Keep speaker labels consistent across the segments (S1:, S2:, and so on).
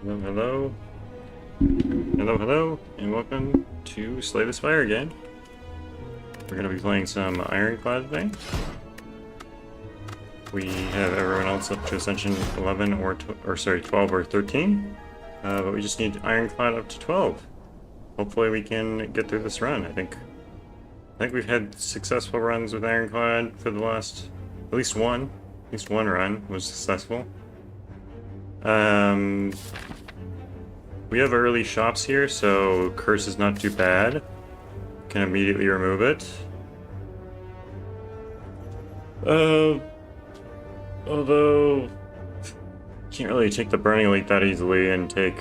S1: Hello, hello. Hello, hello, and welcome to Slay the Spire again. We're going to be playing some Ironclad today. We have everyone else up to Ascension 11 or 12 or 13. But we just need Ironclad up to 12. Hopefully we can get through this run. I think we've had successful runs with Ironclad for the last, at least one run was successful. We have early shops here, so curse is not too bad. Can immediately remove it. Although can't really take the Burning Elite that easily and take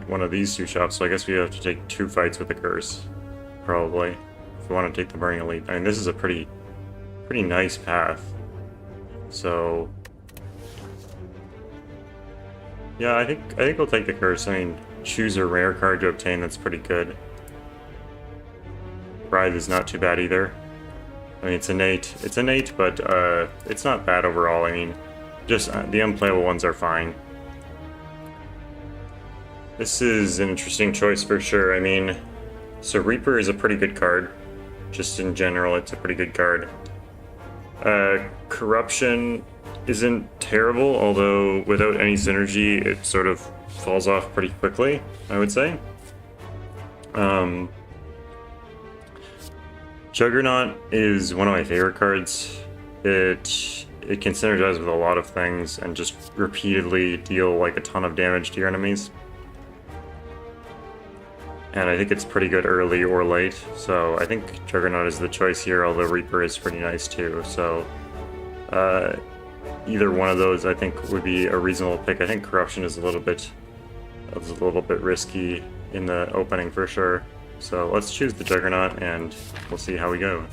S1: one of these two shops, so I guess we have to take two fights with the curse, probably, if we want to take the Burning Elite. I mean, this is a pretty nice path. So yeah, I think we'll take the curse. I mean, choose a rare card to obtain, that's pretty good. Writhe is not too bad either. I mean, it's innate, but it's not bad overall. I mean, just the unplayable ones are fine. This is an interesting choice for sure. I mean, so Reaper is a pretty good card. Just in general, it's a pretty good card. Corruption isn't terrible, although without any synergy, it sort of falls off pretty quickly, I would say. Juggernaut is one of my favorite cards. It can synergize with a lot of things and just repeatedly deal like a ton of damage to your enemies. And I think it's pretty good early or late, so I think Juggernaut is the choice here, although Reaper is pretty nice too. So either one of those I think would be a reasonable pick. I think Corruption is a little bit risky in the opening for sure. So let's choose the Juggernaut and we'll see how we do.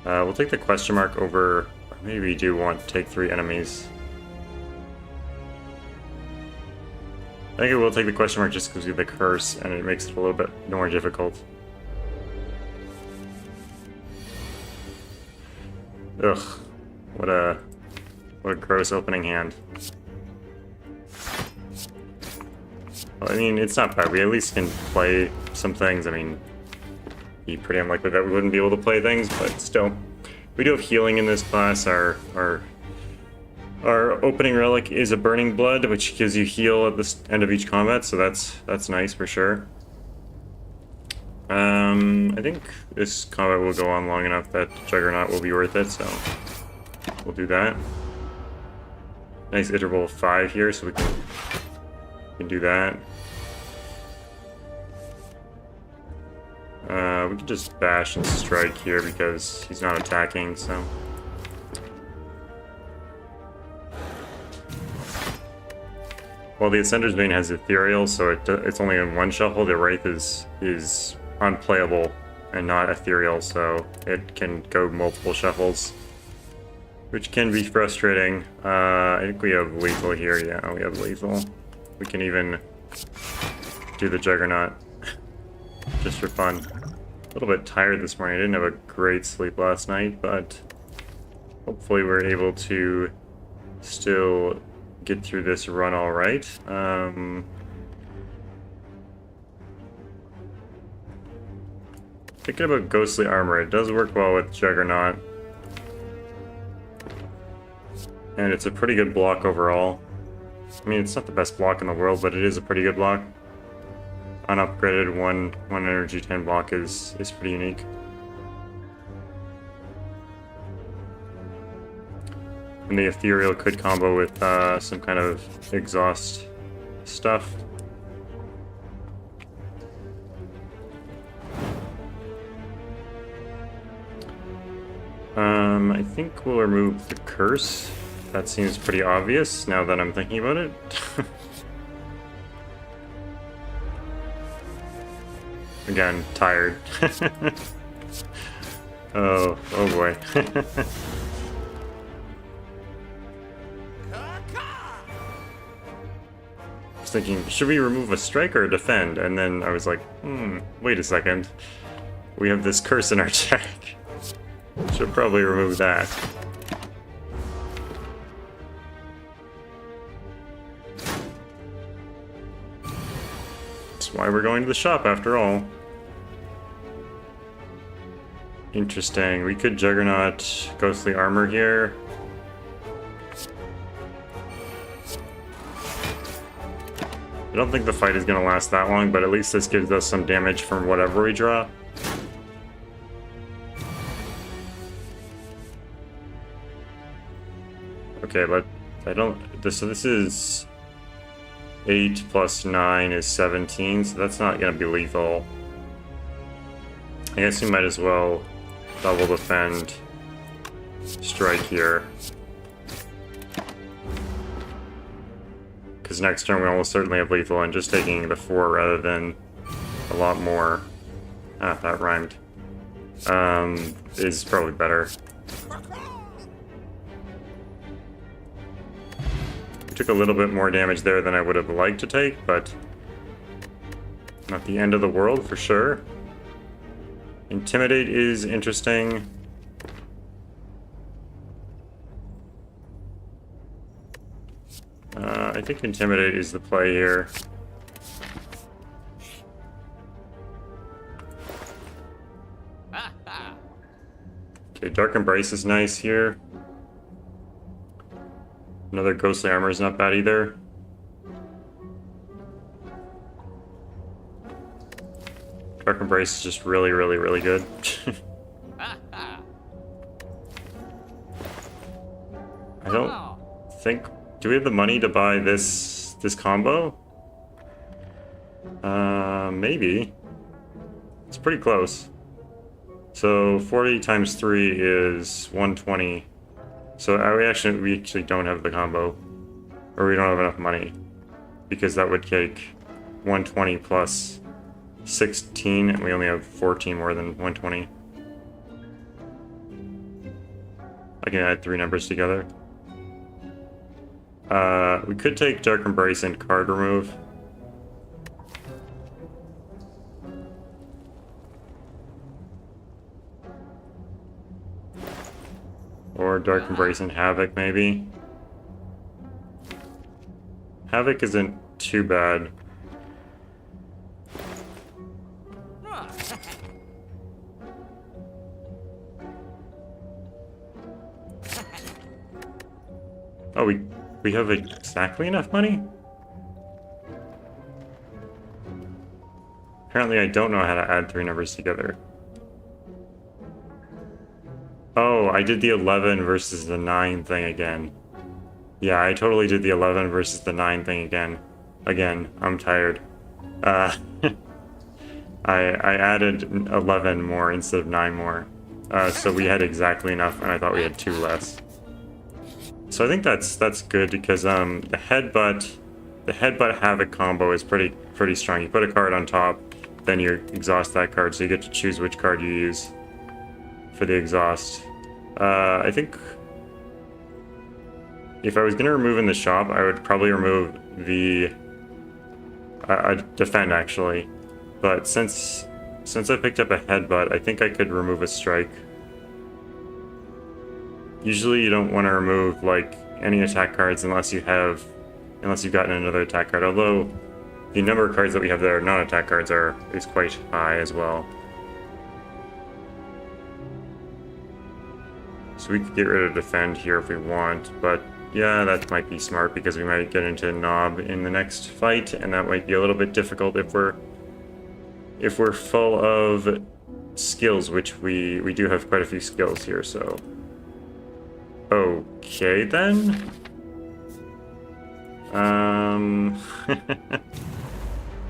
S1: We'll take the question mark over, or maybe we do want to take 3 enemies. I think I will take the question mark just because we have the curse and it makes it a little bit more difficult. Ugh, what a gross opening hand. Well, I mean, it's not bad. We at least can play some things. I mean, it'd be pretty unlikely that we wouldn't be able to play things, but still. We do have healing in this class. Our opening relic is a Burning Blood, which gives you heal at the end of each combat, so that's nice for sure. I think this combat will go on long enough that Juggernaut will be worth it, so we'll do that. Nice interval of 5 here, so we can do that. We can just bash and strike here because he's not attacking, so. While the Ascender's Bane has Ethereal, so it's only in one shuffle, the Wraith is unplayable and not Ethereal, so it can go multiple shuffles, which can be frustrating. I think we have Lethal here, yeah, we have Lethal. We can even do the Juggernaut, just for fun. A little bit tired this morning, I didn't have a great sleep last night, but hopefully we're able to still get through this run all right. Thinking about Ghostly Armor, it does work well with Juggernaut. And it's a pretty good block overall. I mean, it's not the best block in the world, but it is a pretty good block. Unupgraded 1 energy 10 block is pretty unique. And the Ethereal could combo with some kind of exhaust stuff. I think we'll remove the curse. That seems pretty obvious now that I'm thinking about it. Again, tired. Oh boy. I was thinking, should we remove a strike or a defend? And then I was like, wait a second. We have this curse in our deck. Should probably remove that. That's why we're going to the shop after all. Interesting. We could Juggernaut Ghostly Armor here. I don't think the fight is going to last that long, but at least this gives us some damage from whatever we draw. Okay, so this is 8 plus 9 is 17, so that's not going to be lethal. I guess we might as well double defend strike here. Because next turn we almost certainly have lethal, and just taking the 4 rather than a lot more. Ah, that rhymed. Is probably better. We took a little bit more damage there than I would have liked to take, but not the end of the world for sure. Intimidate is interesting. I think Intimidate is the play here. Okay, Dark Embrace is nice here. Another Ghostly Armor is not bad either. Dark Embrace is just really, really, really good. I don't think... Do we have the money to buy this combo? Maybe. It's pretty close. So 40 times 3 is 120. So we actually don't have the combo. Or we don't have enough money. Because that would take 120 plus 16, and we only have 14 more than 120. I can add 3 numbers together. We could take Dark Embrace and card remove. Or Dark Embrace and Havoc, maybe. Havoc isn't too bad. Oh, we have exactly enough money? Apparently I don't know how to add 3 numbers together. Oh, I did the 11 versus the 9 thing again. Yeah, I totally did the 11 versus the 9 thing again. Again, I'm tired. I added 11 more instead of 9 more. So we had exactly enough, and I thought we had 2 less. So I think that's good because the headbutt Havoc combo is pretty strong. You put a card on top, then you exhaust that card, so you get to choose which card you use for the exhaust. I think if I was gonna remove in the shop, I would probably remove the defend actually, but since I picked up a headbutt, I think I could remove a strike. Usually you don't want to remove like any attack cards unless you've gotten another attack card, although the number of cards that we have that are non-attack cards is quite high as well. So we could get rid of defend here if we want, but yeah, that might be smart because we might get into Knob in the next fight, and that might be a little bit difficult if we're full of skills, which we do have quite a few skills here, so... Okay, then.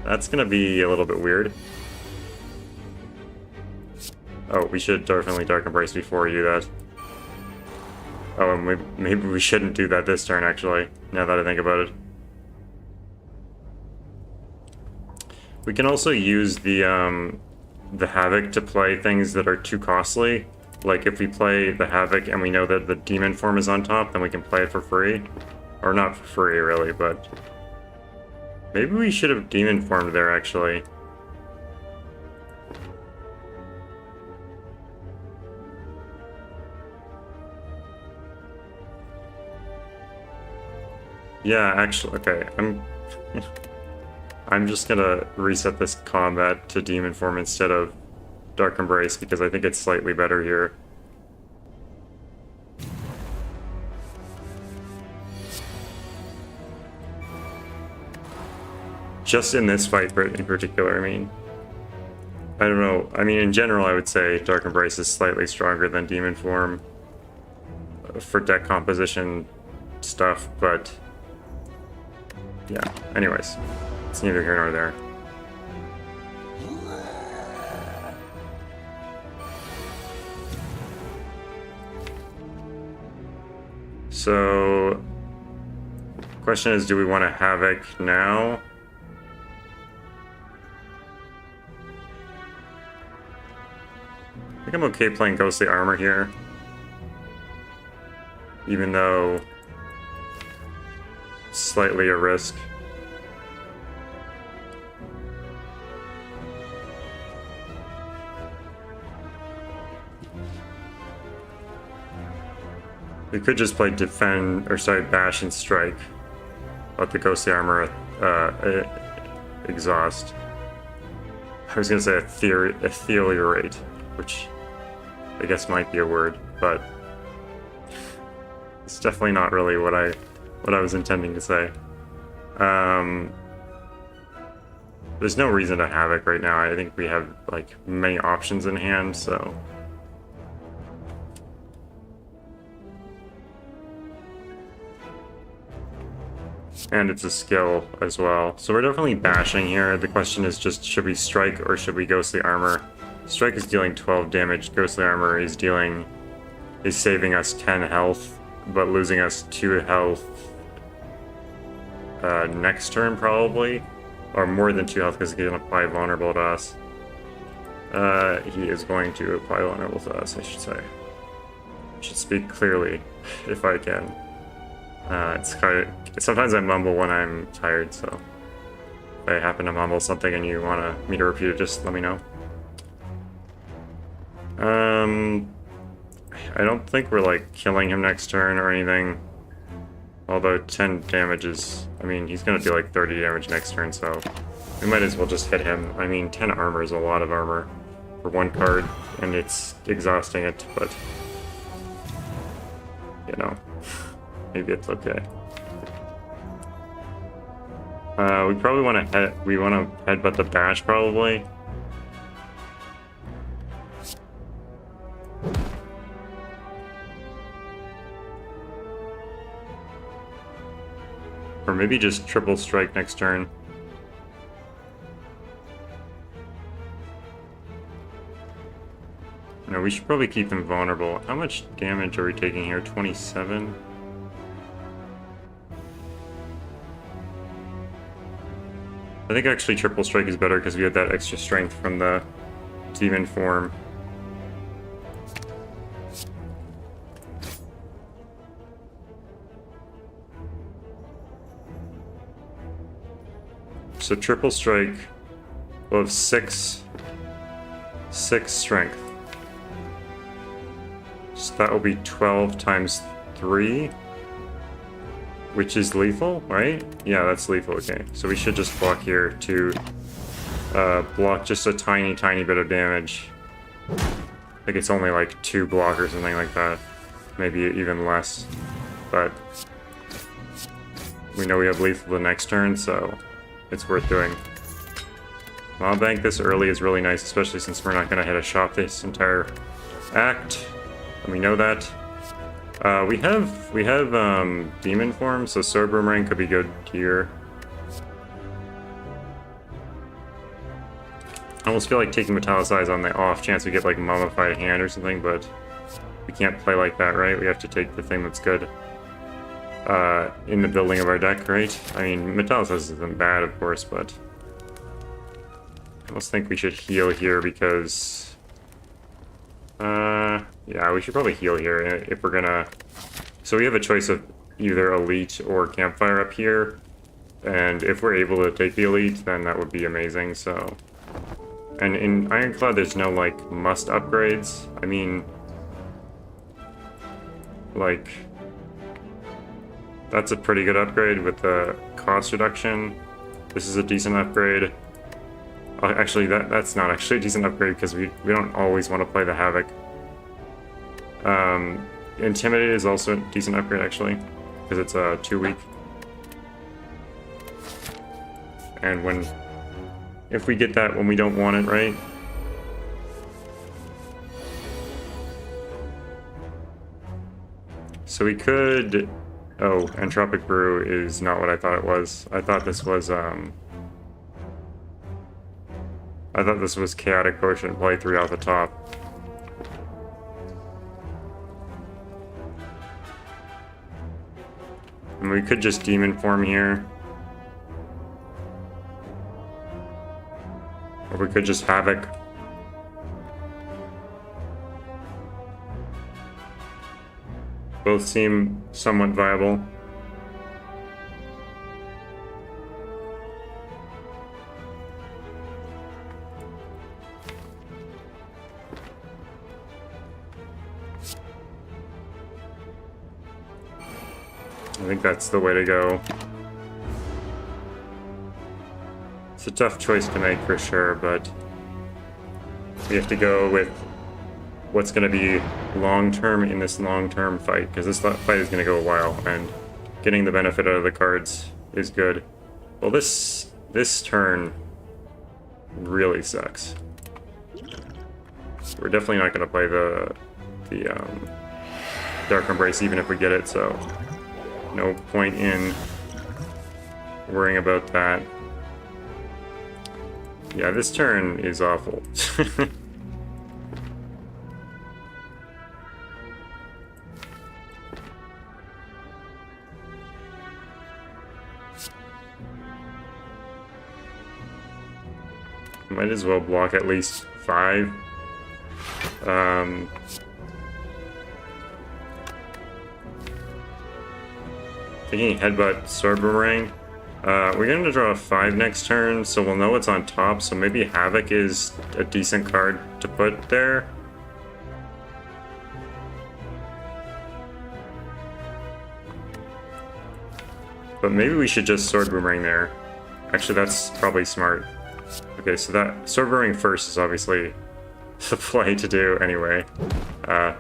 S1: That's gonna be a little bit weird. Oh, we should definitely Dark Embrace before we do that. Oh, and maybe we shouldn't do that this turn, actually, now that I think about it. We can also use the Havoc to play things that are too costly. Like, if we play the Havoc and we know that the Demon form is on top, then we can play it for free. Or not for free, really, but... Maybe we should have Demon formed there, actually. Yeah, actually, okay, I'm just gonna reset this combat to Demon Form instead of Dark Embrace because I think it's slightly better here. Just in this fight in particular, I mean. I don't know. I mean, in general, I would say Dark Embrace is slightly stronger than Demon Form for deck composition stuff, but yeah. Anyways, it's neither here nor there. So, question is, do we want to Havoc now? I think I'm okay playing Ghostly Armor here. Even though it's slightly a risk. We could just play Defend, or sorry, Bash and Strike. Let the Ghostly Armor exhaust. I was gonna say Ethereate, which I guess might be a word, but it's definitely not really what I was intending to say. There's no reason to Havoc right now. I think we have like many options in hand, so. And it's a skill as well. So we're definitely bashing here. The question is just, should we strike or should we Ghostly Armor? Strike is dealing 12 damage. Ghostly Armor is saving us 10 health, but losing us 2 health next turn probably. Or more than 2 health because he's going to apply Vulnerable to us. He is going to apply Vulnerable to us, I should say. I should speak clearly, if I can. It's kind of, sometimes I mumble when I'm tired, so if I happen to mumble something and you want me to repeat it, just let me know. I don't think we're like killing him next turn or anything. Although 10 damage is, I mean, he's gonna do like 30 damage next turn, so we might as well just hit him. I mean, 10 armor is a lot of armor for one card, and it's exhausting it, but you know. Maybe it's okay. We probably want to headbutt the bash probably. Or maybe just triple strike next turn. No, we should probably keep them vulnerable. How much damage are we taking here? 27? I think actually triple strike is better because we have that extra strength from the Demon Form. So triple strike will have 6 strength. So that will be 12 times 3. Which is lethal, right? Yeah, that's lethal, okay. So we should just block here to block just a tiny bit of damage. I think it's only like 2 block or something like that. Maybe even less. But we know we have lethal the next turn, so it's worth doing. Mob Bank this early is really nice, especially since we're not going to hit a shot this entire act. And we know that. We have Demon Form, so Sword Boomerang could be good here. I almost feel like taking Metallicize on the off chance we get like Mummified Hand or something, but we can't play like that, right? We have to take the thing that's good in the building of our deck, right? I mean, Metallicize isn't bad, of course, but I almost think we should heal here because... yeah, we should probably heal here if we're gonna... So we have a choice of either Elite or Campfire up here, and if we're able to take the Elite, then that would be amazing, so... And in Ironclad, there's no, like, must upgrades. I mean... Like... That's a pretty good upgrade with the cost reduction. This is a decent upgrade. Actually, that's not actually a decent upgrade because we don't always want to play the Havoc. Intimidate is also a decent upgrade actually, because it's 2 week. And if we get that when we don't want it, right? So we could... Oh, Entropic Brew is not what I thought it was. I thought this was Chaotic Potion play 3 off the top. And we could just Demon Form here. Or we could just Havoc. Both seem somewhat viable. I think that's the way to go. It's a tough choice to make for sure, but we have to go with what's going to be long-term in this long-term fight, because this fight is going to go a while, and getting the benefit out of the cards is good. Well, this turn really sucks. We're definitely not going to play the Dark Embrace even if we get it, so no point in worrying about that. Yeah, this turn is awful. Might as well block at least 5. Thinking Headbutt, Sword Boomerang. We're going to draw a 5 next turn, so we'll know what's on top, so maybe Havoc is a decent card to put there. But maybe we should just Sword Boomerang there. Actually, that's probably smart. Okay, so that Sword Boomerang first is obviously the play to do anyway,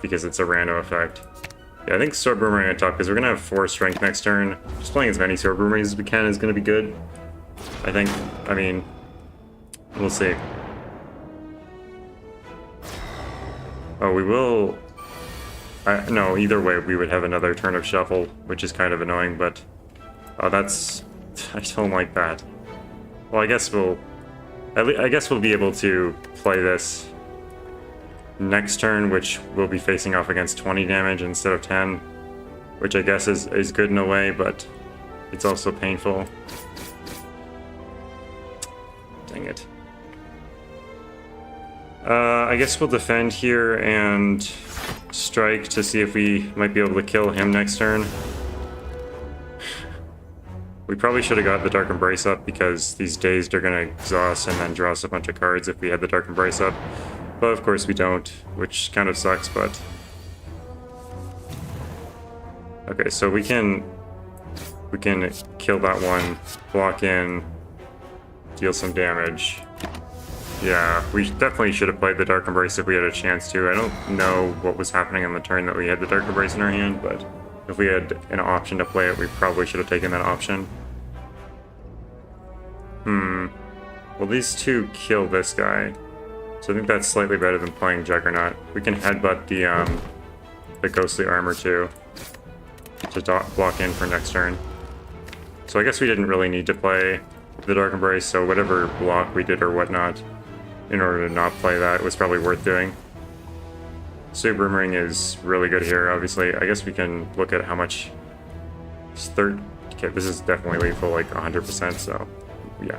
S1: because it's a random effect. Yeah, I think Sword Boomerang on top, because we're going to have 4 strength next turn. Just playing as many Sword Boomerangs as we can is going to be good. I think, I mean, we'll see. Oh, we will... no, either way, we would have another turn of Shuffle, which is kind of annoying, but... that's... I don't like that. Well, I guess we'll be able to play this next turn, which we'll be facing off against 20 damage instead of 10, which I guess is good in a way, but it's also painful. Dang it. I guess we'll defend here and strike to see if we might be able to kill him next turn. We probably should have got the Dark Embrace up, because these Dazed are going to exhaust and then draw us a bunch of cards if we had the Dark Embrace up. But of course we don't, which kind of sucks, but... Okay, so we can kill that one, block in, deal some damage. Yeah, we definitely should have played the Dark Embrace if we had a chance to. I don't know what was happening on the turn that we had the Dark Embrace in our hand, but if we had an option to play it, we probably should have taken that option. Well, these two kill this guy. So I think that's slightly better than playing Juggernaut. We can headbutt the Ghostly Armor too, to block in for next turn. So I guess we didn't really need to play the Dark Embrace, so whatever block we did or whatnot, in order to not play that, was probably worth doing. Super Boomerang is really good here, obviously. I guess we can look at how much... Okay, this is definitely lethal, like 100%, so... Yeah.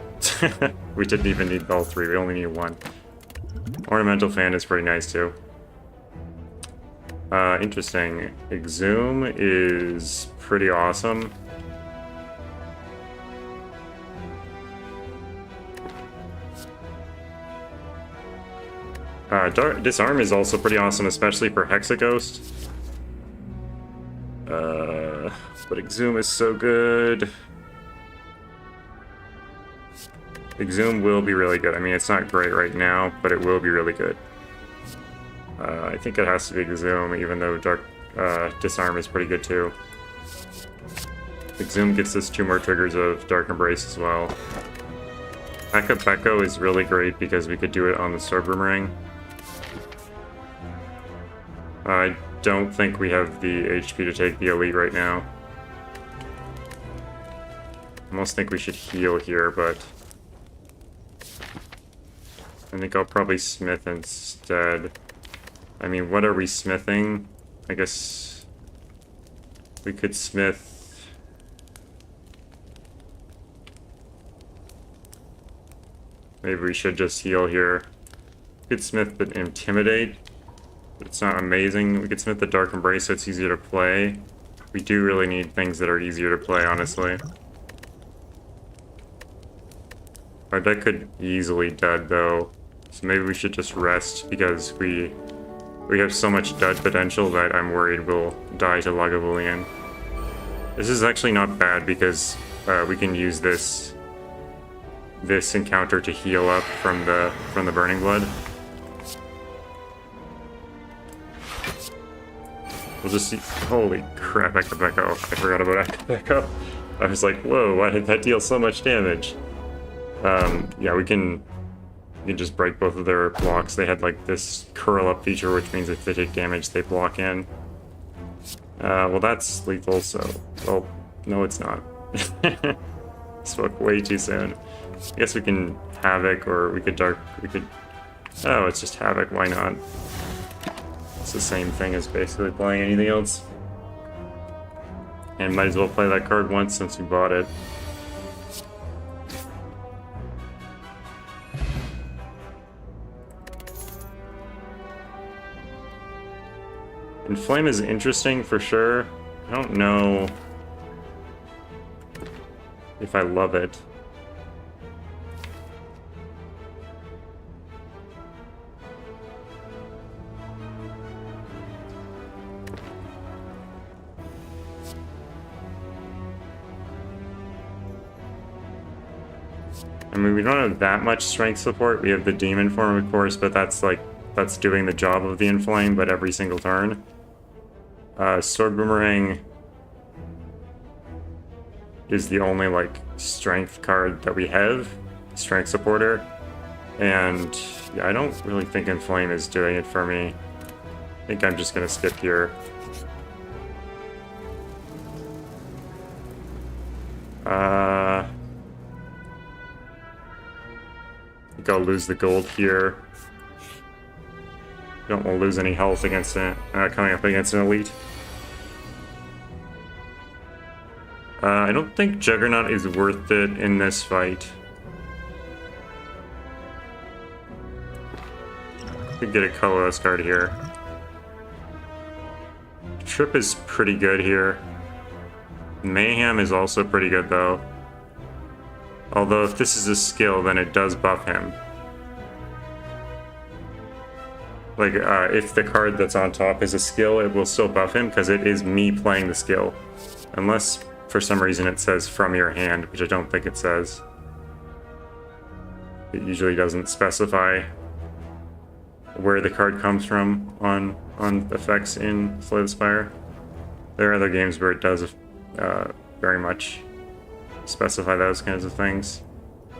S1: We didn't even need all 3, we only need 1. Ornamental Fan is pretty nice too. Interesting. Exhume is pretty awesome. Disarm is also pretty awesome, especially for Hexaghost. But Exhume is so good. Exhume will be really good. I mean, it's not great right now, but it will be really good. I think it has to be Exhume, even though Dark Disarm is pretty good too. Exhume gets us 2 more triggers of Dark Embrace as well. Backup Echo is really great because we could do it on the Sword Boomerang. I don't think we have the HP to take the Elite right now. I almost think we should heal here, but I think I'll probably smith instead. I mean, what are we smithing? I guess we could smith... Maybe we should just heal here. We could smith the Intimidate. It's not amazing. We could smith the Dark Embrace so it's easier to play. We do really need things that are easier to play, honestly. Our deck could easily dud though, so maybe we should just rest because we have so much dud potential that I'm worried we'll die to Lagavulin. This is actually not bad because we can use this encounter to heal up from the Burning Blood. We'll just see. Holy crap, Echo Echo. I forgot about Echo Echo. I was like, whoa, why did that deal so much damage? Yeah, we can just break both of their blocks. They had like this curl up feature, which means if they take damage, they block in. Well, that's lethal, so... Well, no, it's not. Spoke way too soon. I guess we can Havoc, or we could Dark... We could... Oh, it's just Havoc, why not? It's the same thing as basically playing anything else. And might as well play that card once since we bought it. Inflame is interesting for sure. I don't know if I love it. I mean, we don't have that much strength support. We have the demon form, of course, but that's doing the job of the Inflame, but every single turn. Sword Boomerang is the only, like, strength card that we have. Strength supporter. And, yeah, I don't really think Inflame is doing it for me. I think I'm just gonna skip here. I think I'll lose the gold here. Don't want to lose any health against it, coming up against an elite. I don't think Juggernaut is worth it in this fight. Could get a colorless card here. Trip is pretty good here. Mayhem is also pretty good though. Although if this is a skill, then it does buff him. Like, if the card that's on top is a skill, it will still buff him because it is me playing the skill. Unless, for some reason, it says from your hand, which I don't think it says. It usually doesn't specify where the card comes from on effects in Slay the Spire. There are other games where it does very much specify those kinds of things.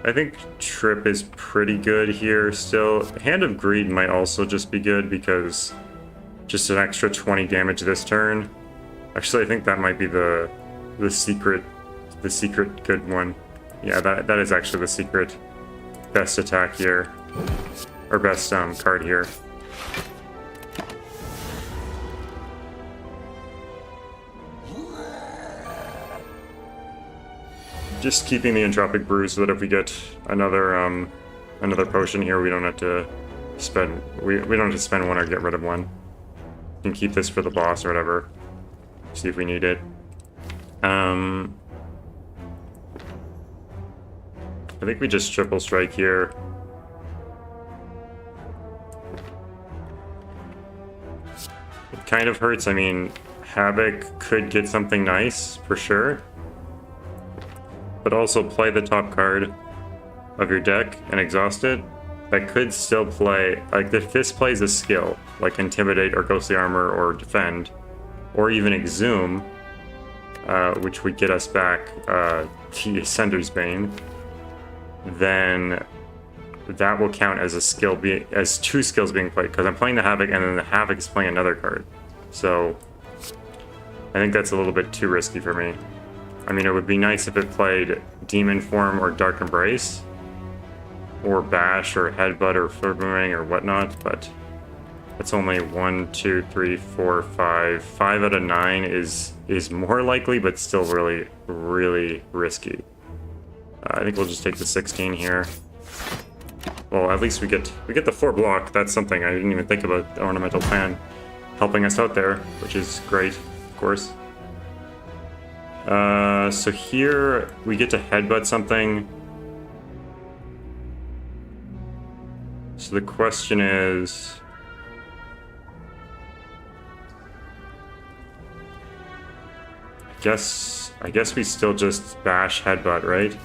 S1: I think Trip is pretty good here still. Hand of Greed might also just be good because just an extra 20 damage this turn. Actually, I think that might be the secret good one. Yeah, that is actually the secret best attack here, or best card here. Just keeping the Entropic Brew so that if we get another potion here, we don't have to spend we don't have to spend one or get rid of one. We can keep this for the boss or whatever. See if we need it. I think we just triple strike here. It kind of hurts. I mean, Havoc could get something nice for sure. But also play the top card. of your deck and exhaust it, that could still play, like if this plays a skill, like Intimidate or Ghostly Armor or Defend, or even Exhume, which would get us back the Ascender's Bane, then that will count as a skill, as two skills being played, because I'm playing the Havoc and then the Havoc is playing another card. So I think that's a little bit too risky for me. I mean, it would be nice if it played Demon Form or Dark Embrace, or Bash or Headbutt or Flare Boomerang or whatnot, but that's only 1, 2, 3, 4, 5. 5 out of 9 is more likely, but still really, really risky. I think we'll just take the 16 here. Well, at least we get the 4 block. That's something. I didn't even think about the Ornamental Plan helping us out there, which is great, of course. So here we get to Headbutt something. So the question is, I guess we still just bash Headbutt, right?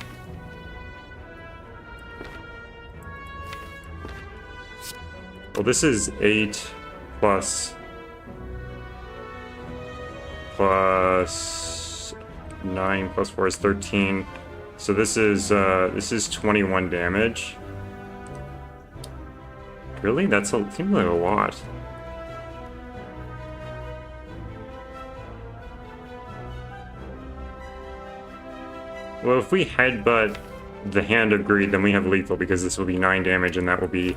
S1: Well, this is 8 plus 9 plus 4 is 13. So this is 21 damage. Really? That seems like a lot. Well, if we headbutt the Hand of Greed, then we have lethal, because this will be 9 damage and that will be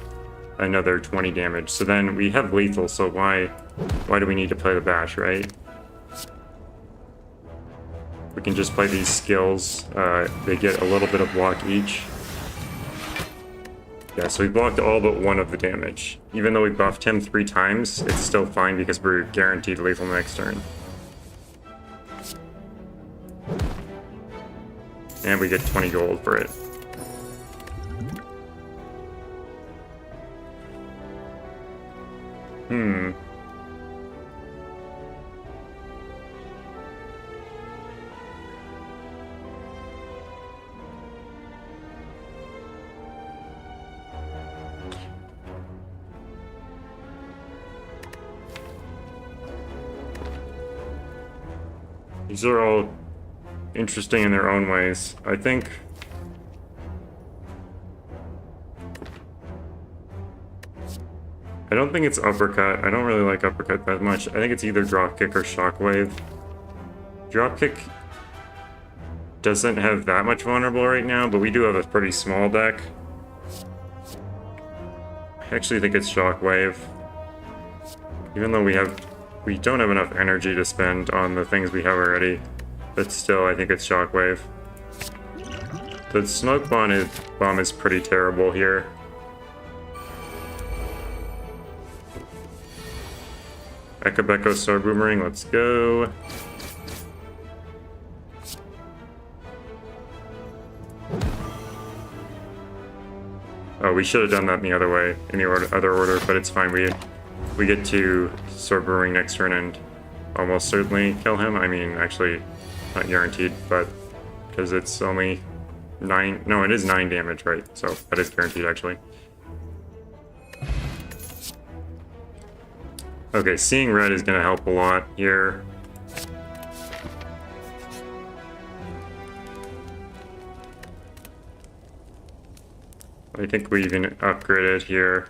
S1: another 20 damage. So then we have lethal, so why do we need to play the bash, right? We can just play these skills. They get a little bit of block each. Yeah, so we blocked all but 1 of the damage. Even though we buffed him 3 times, it's still fine because we're guaranteed lethal next turn. And we get 20 gold for it. These are all interesting in their own ways. I think I don't think it's uppercut. I don't really like uppercut that much. I think it's either dropkick or shockwave. Dropkick doesn't have that much vulnerable right now, but we do have a pretty small deck. I actually think it's shockwave. Even though we don't have enough energy to spend on the things we have already, but still, I think it's shockwave. The smoke bomb is pretty terrible here. Ekabeko Sword Boomerang, let's go. Oh, we should have done that in the other way, in the other order, but it's fine. We get to Sword Boomerang next turn and almost certainly kill him. I mean, actually, not guaranteed, but because it's only 9. No, it is 9 damage, right? So that is guaranteed, actually. Okay, seeing red is going to help a lot here. I think we even upgraded here.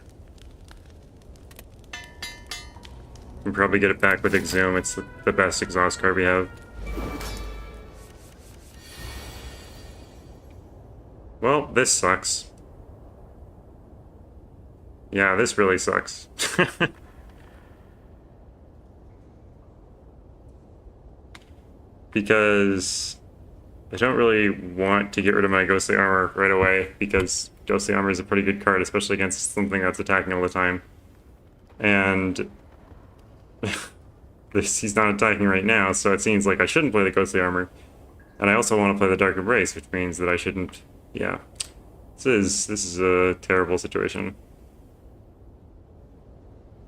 S1: We'll probably get it back with Exhume. It's the best exhaust card we have. Well, this sucks. Yeah, this really sucks. Because I don't really want to get rid of my Ghostly Armor right away, because Ghostly Armor is a pretty good card, especially against something that's attacking all the time. And he's not attacking right now, so it seems like I shouldn't play the Ghostly Armor. And I also want to play the Dark Embrace, which means that I shouldn't... Yeah. This is a terrible situation.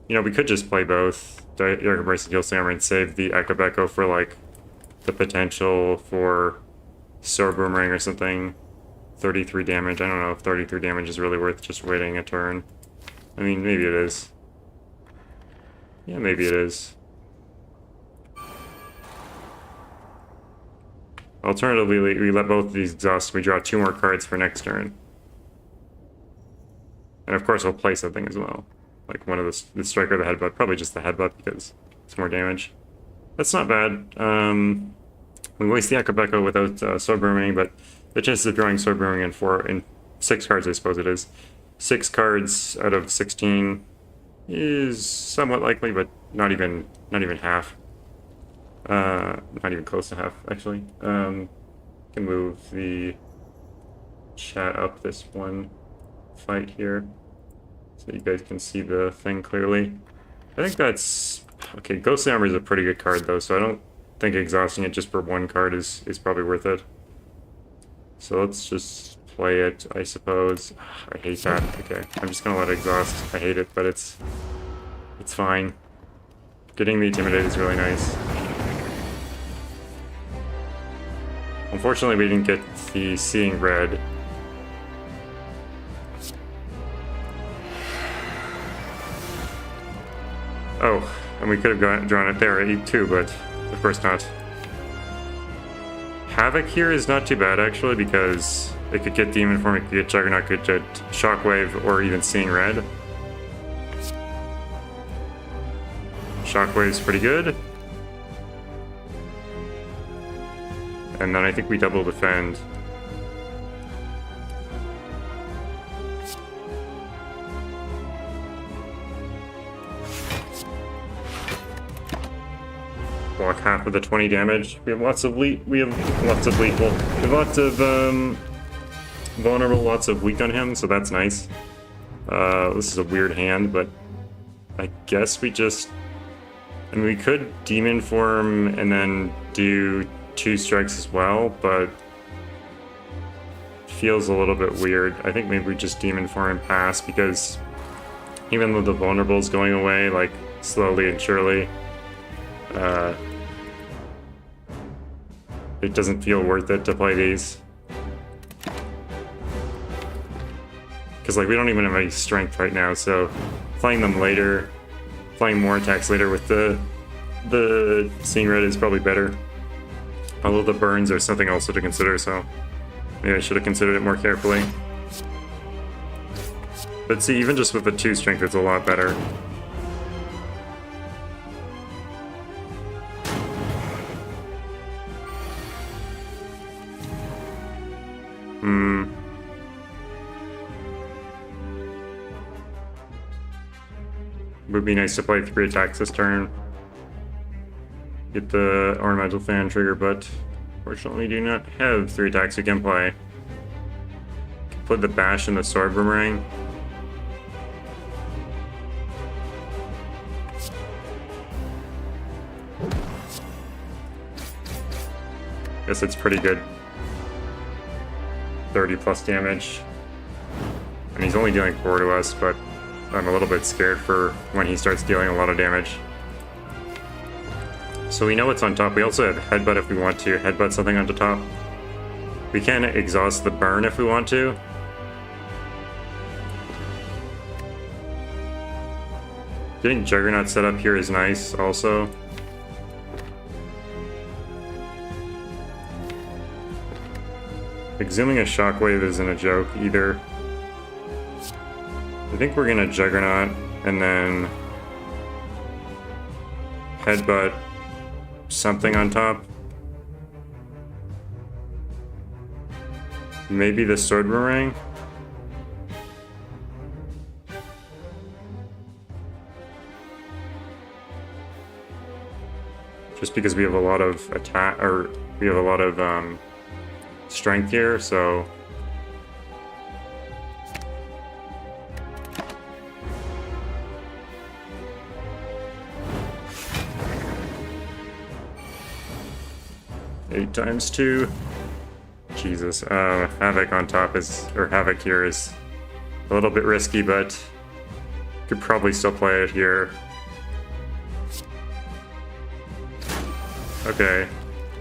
S1: You know, we could just play both Dark Embrace and Ghostly Armor and save the Ekabeko for, like, the potential for Sword Boomerang or something. 33 damage. I don't know if 33 damage is really worth just waiting a turn. I mean, maybe it is. Yeah, maybe it is. Alternatively, we let both of these exhaust. We draw 2 more cards for next turn. And of course, we'll play something as well. Like one of the strike or the headbutt. Probably just the headbutt because it's more damage. That's not bad. We waste the Akabeko without Sword Boomerang, but the chances of drawing Sword Boomerang in 6 cards, I suppose it is. 6 cards out of 16 is somewhat likely, but not even half. Not even close to half, actually. Can move the chat up this one fight here, so you guys can see the thing clearly. I think that's... Okay, Ghostly Armor is a pretty good card, though, so I don't think exhausting it just for 1 card is probably worth it. So let's just play it, I suppose. I hate that. Okay, I'm just gonna let it exhaust. I hate it, but it's fine. Getting the Intimidate is really nice. Unfortunately, we didn't get the Seeing Red. Oh, and we could have drawn it there too, but of course not. Havoc here is not too bad, actually, because it could get Demon Form, it could get Juggernaut, it could get Shockwave, or even Seeing Red. Shockwave's pretty good. And then I think we double defend. Block half of the 20 damage. We have lots of lethal. We have lots of vulnerable, lots of weak on him, so that's nice. This is a weird hand, but I guess we just... I mean, we could Demon Form and then do 2 strikes as well, but it feels a little bit weird. I think maybe we just Demon Form and pass, because even though the vulnerable is going away, like, slowly and surely, it doesn't feel worth it to play these. Because, like, we don't even have any strength right now, so playing them later, playing more attacks later with the Seeing Red is probably better. Although the burns are something also to consider, so maybe I should have considered it more carefully. But see, even just with the 2 strength, it's a lot better. Would be nice to play 3 attacks this turn. Get the Ornamental Fan trigger, but fortunately we do not have 3 attacks we can play. Put the Bash and the Sword Boomerang. Guess it's pretty good. 30 plus damage. And he's only dealing 4 to us, but I'm a little bit scared for when he starts dealing a lot of damage. So we know what's on top. We also have Headbutt if we want to headbutt something onto top. We can exhaust the burn if we want to. Getting Juggernaut set up here is nice also. Exhuming a Shockwave isn't a joke either. I think we're gonna Juggernaut and then headbutt something on top. Maybe the Sword Boomerang? Just because we have a lot of attack, or we have a lot of strength here, so... Eight times 2. Jesus. Havoc on top is, or Havoc here is a little bit risky, but could probably still play it here. Okay.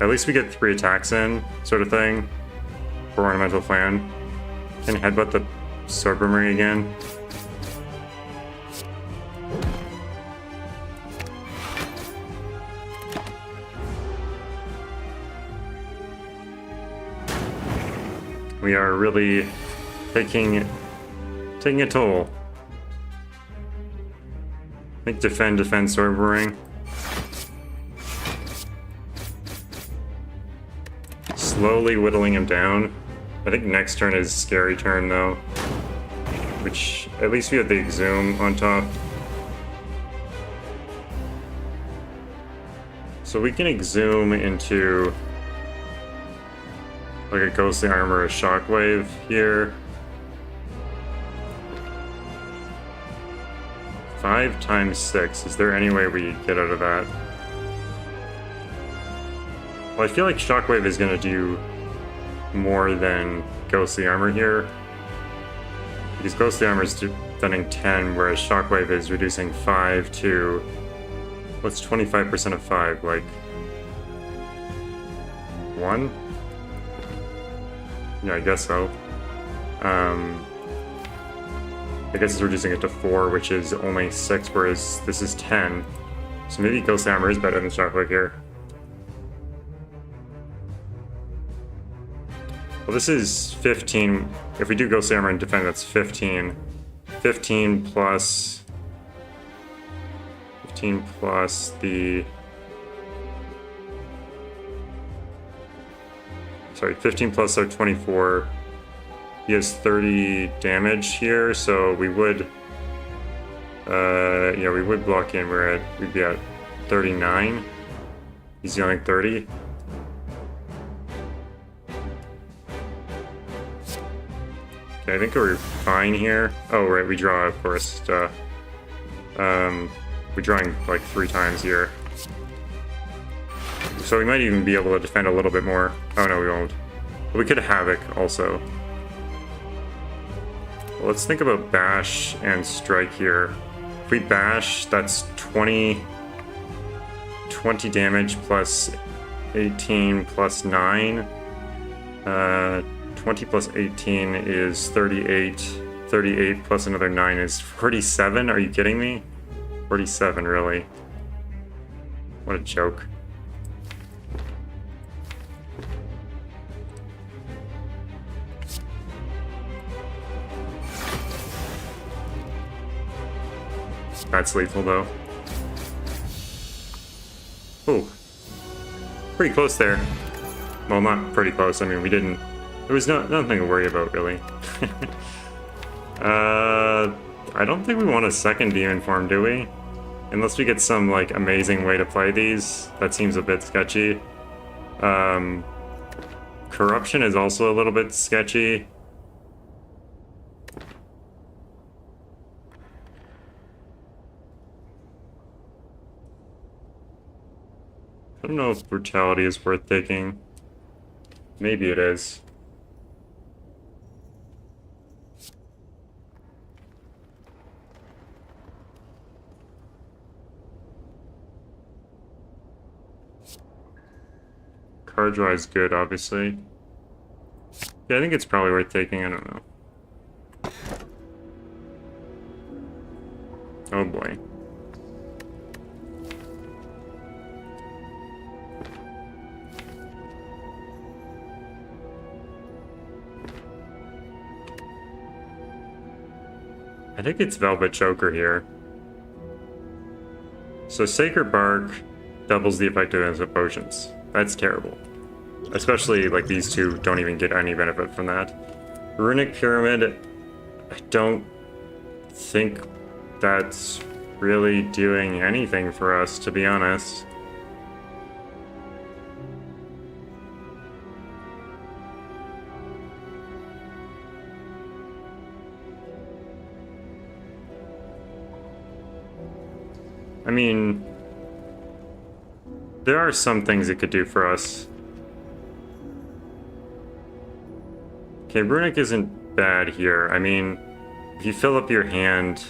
S1: At least we get 3 attacks in, sort of thing, for Ornamental Fan. Can headbutt the sword boomerang again. We are really taking a toll. I think defend, sword boomerang. Slowly whittling him down. I think next turn is scary turn though. Which, at least we have the Exhume on top. So we can Exhume into like a Ghostly Armor, a Shockwave here. 5 times 6. Is there any way we get out of that? Well, I feel like Shockwave is going to do more than Ghostly Armor here. Because Ghostly Armor is defending 10, whereas Shockwave is reducing 5 to... What's 25% of 5? Like... 1? Yeah, I guess so. I guess it's reducing it to 4, which is only 6, whereas this is 10. So maybe Ghostly Armor is better than Shockwave here. Well, this is 15. If we do Ghostly Armor and defend, that's 15. 15 plus the... Sorry, 15 plus our 24. He has 30 damage here, so we would... yeah, we would block in. We'd be at 39. He's dealing 30. Okay, I think we're fine here. Oh, right, we draw, of course. We're drawing like 3 times here. So we might even be able to defend a little bit more. Oh no, we won't. But we could Havoc also. Well, let's think about Bash and Strike here. If we Bash, that's 20 damage plus 18 plus 9. 20 plus 18 is 38. 38 plus another 9 is 47. Are you kidding me? 47, really? What a joke. That's lethal, though. Ooh. Pretty close there. Well, not pretty close. I mean, we didn't... There was nothing to worry about, really. I don't think we want a second Demon Form, do we? Unless we get some, like, amazing way to play these. That seems a bit sketchy. Corruption is also a little bit sketchy. I don't know if Brutality is worth taking. Maybe it is. Card draw is good, obviously. Yeah, I think it's probably worth taking. I don't know. Oh boy. I think it's Velvet Choker here. So Sacred Bark doubles the effectiveness of potions. That's terrible. Especially, like, these two don't even get any benefit from that. Runic Pyramid, I don't think that's really doing anything for us, to be honest. I mean, there are some things it could do for us. Okay, Runic isn't bad here. I mean, if you fill up your hand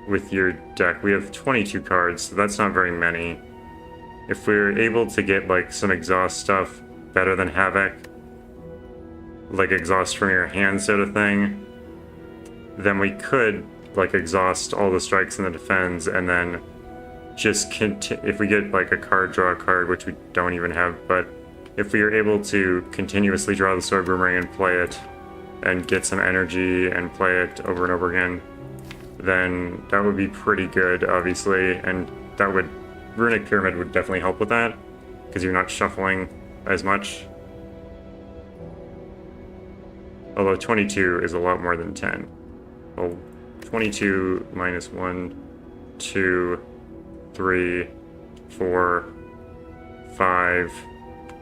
S1: with your deck, we have 22 cards, so that's not very many. If we're able to get, like, some exhaust stuff better than Havoc, like exhaust from your hand sort of thing, then we could like exhaust all the strikes and the defends, and then just if we get like a card, draw a card, which we don't even have, but if we are able to continuously draw the Sword Boomerang and play it and get some energy and play it over and over again, then that would be pretty good, obviously, and that would Runic Pyramid would definitely help with that because you're not shuffling as much. Although 22 is a lot more than 10. Well, 22 minus 1, 2, 3, 4, 5,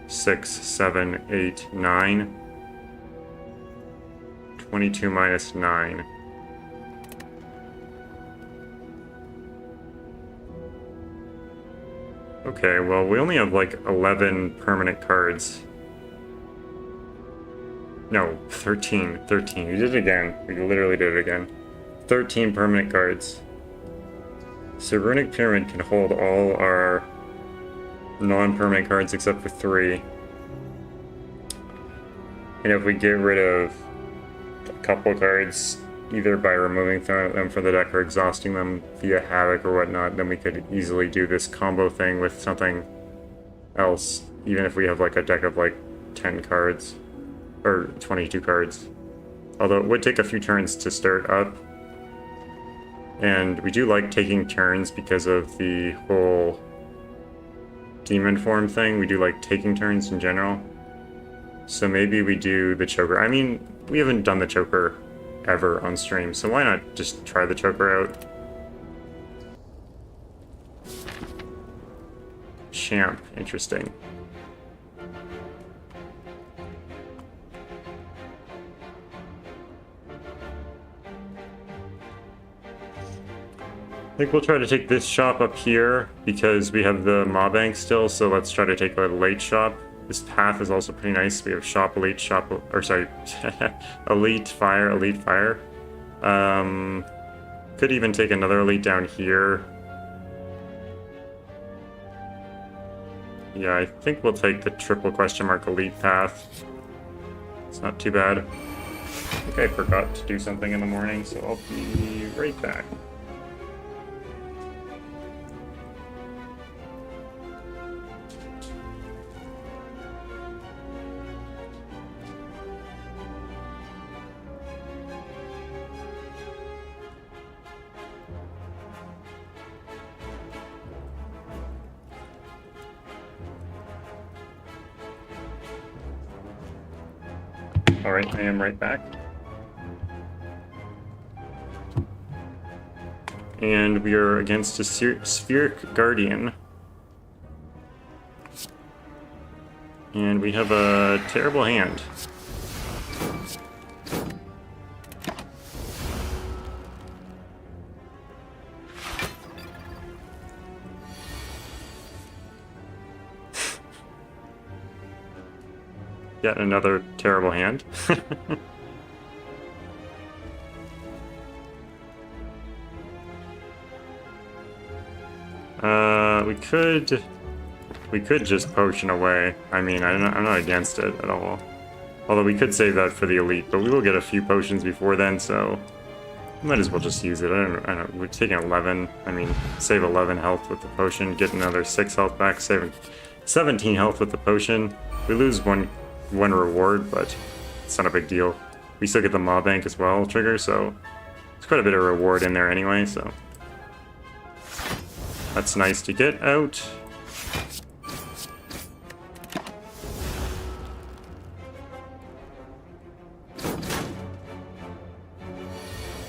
S1: 6, 7, 8, 9. 22 minus 9. Okay, well, we only have like 11 permanent cards. No, 13. 13. We did it again. We literally did it again. 13 permanent cards. So Runic Pyramid can hold all our non-permanent cards except for 3. And if we get rid of a couple cards, either by removing them from the deck or exhausting them via Havoc or whatnot, then we could easily do this combo thing with something else, even if we have like a deck of like 10 cards. Or 22 cards. Although it would take a few turns to start up. And we do like taking turns because of the whole demon form thing. We do like taking turns in general. So maybe we do the choker. I mean, we haven't done the choker ever on stream, so why not just try the choker out? Champ, interesting. I think we'll try to take this shop up here because we have the Maw Bank still, so let's try to take a late shop. This path is also pretty nice. We have shop, elite, shop, or sorry, elite, fire, elite, fire. Could even take another elite down here. Yeah, I think we'll take the triple question mark elite path. It's not too bad. I think I forgot to do something in the morning, so I'll be right back. Alright, I am right back. And we are against a Spheric Guardian. And we have a terrible hand. Yet another terrible hand. We could just potion away. I mean, I'm not against it at all. Although we could save that for the elite, but we will get a few potions before then, so might as well just use it. I don't know. We're taking 11. I mean, save 11 health with the potion, get another 6 health back, save 17 health with the potion. We lose one reward, but it's not a big deal. We still get the Maw Bank as well trigger, so it's quite a bit of reward in there anyway, so that's nice to get out.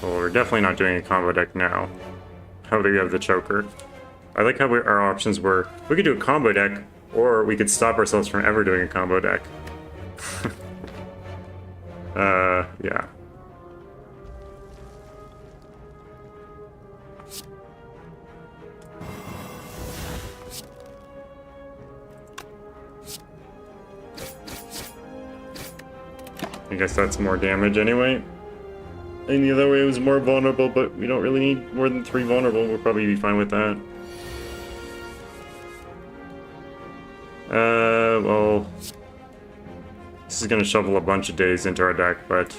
S1: Well, we're definitely not doing a combo deck now. How do we have the choker? I like how our options were. We could do a combo deck, or we could stop ourselves from ever doing a combo deck. Yeah. I guess that's more damage anyway. And the other way was more vulnerable, but we don't really need more than 3 vulnerable. We'll probably be fine with that. Well... This is going to shovel a bunch of days into our deck, but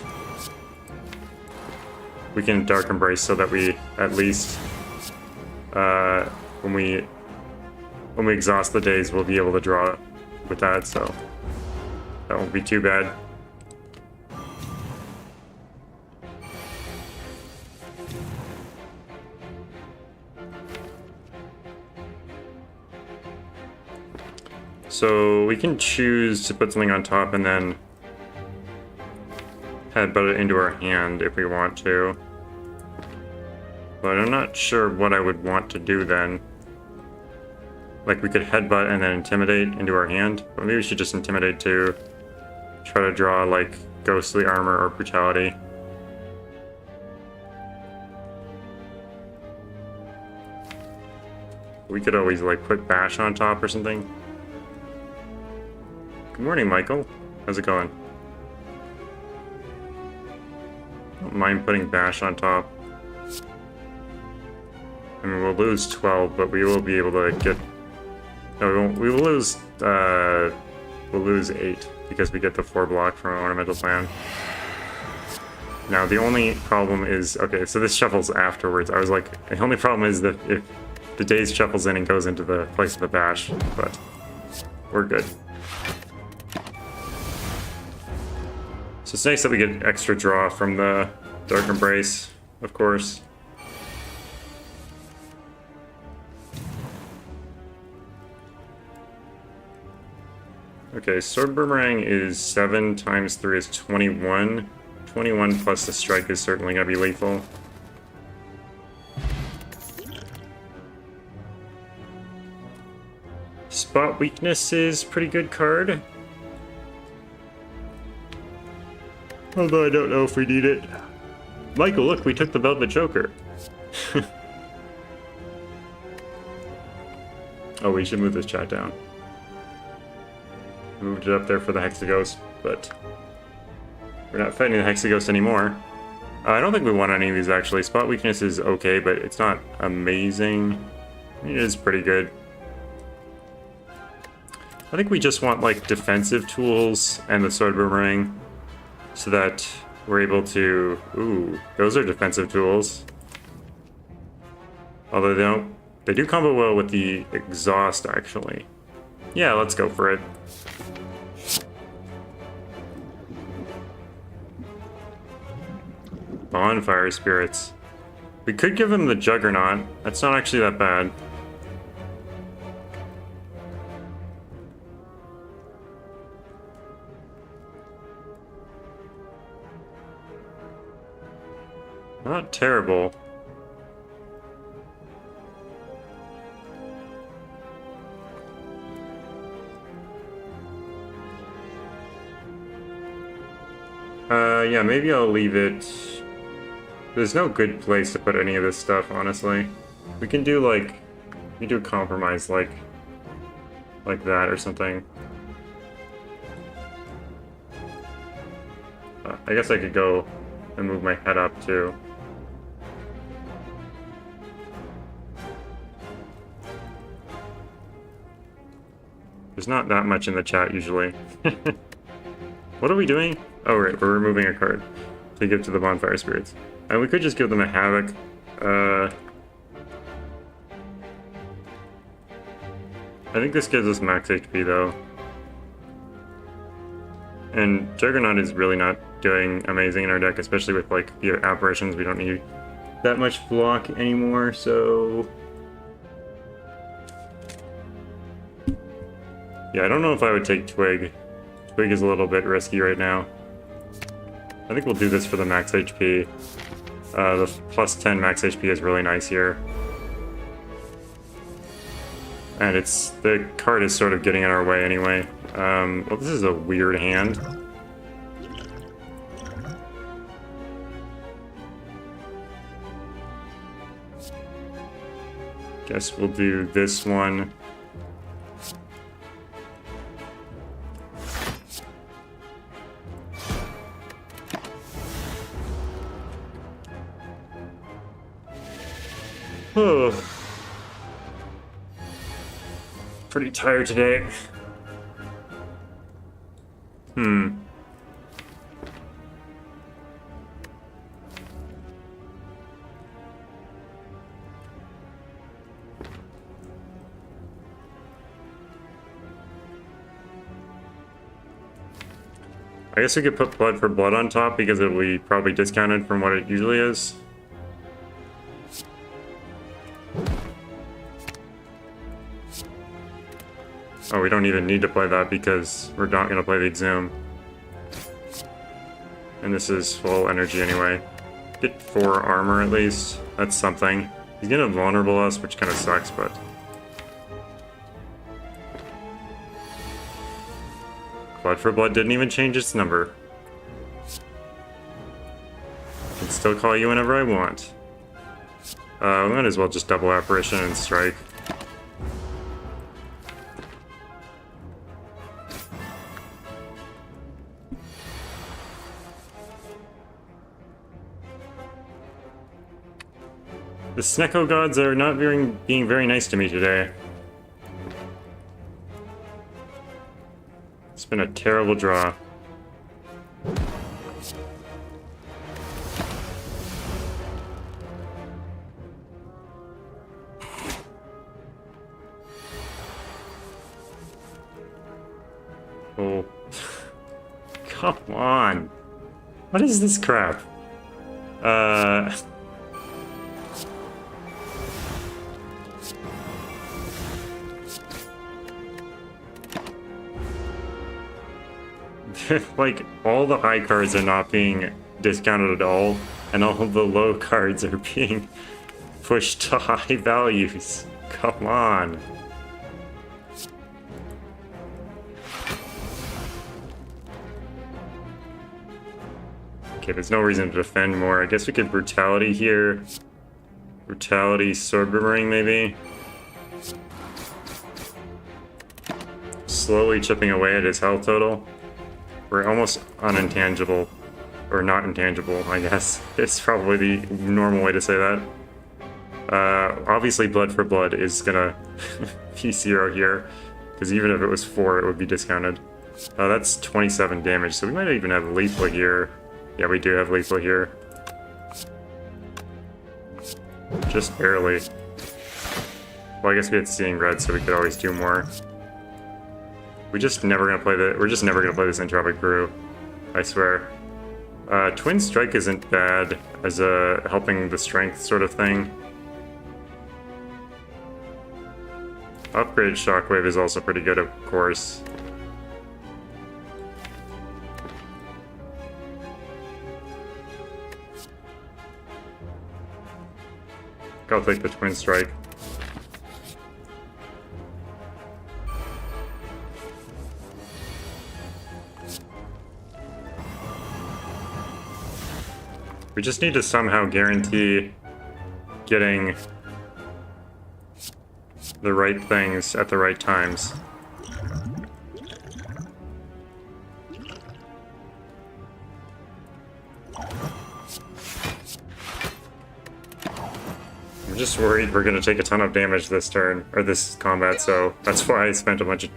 S1: we can Dark Embrace so that we at least, when we exhaust the days, we'll be able to draw with that, so that won't be too bad. So we can choose to put something on top and then headbutt it into our hand if we want to. But I'm not sure what I would want to do then. Like, we could headbutt and then intimidate into our hand, but maybe we should just intimidate to try to draw, like, ghostly armor or brutality. We could always, like, put bash on top or something. Good morning, Michael. How's it going? Don't mind putting bash on top. I mean, we'll lose 12, but we will be able to get... No, we won't. We will lose... we'll lose 8, because we get the 4 block from our Ornamental Plan. Now, the only problem is... Okay, so this shuffles afterwards. I was like, the only problem is that if the daze shuffles in and goes into the place of the bash, but we're good. So it's nice that we get extra draw from the Dark Embrace, of course. Okay, Sword Boomerang is 7 times 3 is 21. 21 plus the strike is certainly going to be lethal. Spot Weakness is pretty good card. Although I don't know if we need it. Michael, look, we took the Velvet Joker. Oh, we should move this chat down. Moved it up there for the Hexaghost, but we're not fighting the Hexaghost anymore. I don't think we want any of these, actually. Spot Weakness is okay, but it's not amazing. It is pretty good. I think we just want, like, defensive tools and the Sword Boomerang, so that we're able to... Ooh, those are defensive tools. Although they do combo well with the Exhaust, actually. Yeah, let's go for it. Bonfire Spirits. We could give him the Juggernaut. That's not actually that bad. Not terrible. Yeah, maybe I'll leave it. There's no good place to put any of this stuff, honestly. We can do, like, we do a compromise, like that or something. I guess I could go and move my head up, too. There's not that much in the chat, usually. What are we doing? Oh, right, we're removing a card to give to the Bonfire Spirits. And we could just give them a Havoc. I think this gives us max HP, though. And Juggernaut is really not doing amazing in our deck, especially with, like, the Apparitions. We don't need that much block anymore, so... Yeah, I don't know if I would take Twig. Twig is a little bit risky right now. I think we'll do this for the max HP. The plus 10 max HP is really nice here. And the card is sort of getting in our way anyway. Well, this is a weird hand. Guess we'll do this one. Pretty tired today. I guess we could put blood for blood on top because it'll be probably discounted from what it usually is. Oh, we don't even need to play that because we're not going to play the Exhume. And this is full energy anyway. Get 4 armor at least. That's something. He's going to vulnerable us, which kind of sucks, but... Blood for blood didn't even change its number. I can still call you whenever I want. We might as well just double apparition and strike. The Snecko gods are not being very nice to me today. It's been a terrible draw. Oh. Come on. What is this crap? Like, all the high cards are not being discounted at all, and all the low cards are being pushed to high values. Come on. Okay, there's no reason to defend more. I guess we could Brutality here. Brutality, Sword Boomerang, maybe? Slowly chipping away at his health total. We're almost unintangible. Or not intangible, I guess. It's probably the normal way to say that. Obviously Blood for Blood is gonna be 0 here. Because even if it was 4, it would be discounted. That's 27 damage, so we might even have lethal here. Yeah, we do have lethal here. Just barely. Well, I guess we had Seeing Red, so we could always do more. We're just never gonna play this Entropic Brew. I swear. Twin Strike isn't bad as a helping the strength sort of thing. Upgraded Shockwave is also pretty good, of course. I'll take the Twin Strike. We just need to somehow guarantee getting the right things at the right times. I'm just worried we're gonna take a ton of damage this turn, or this combat, so that's why I spent a bunch of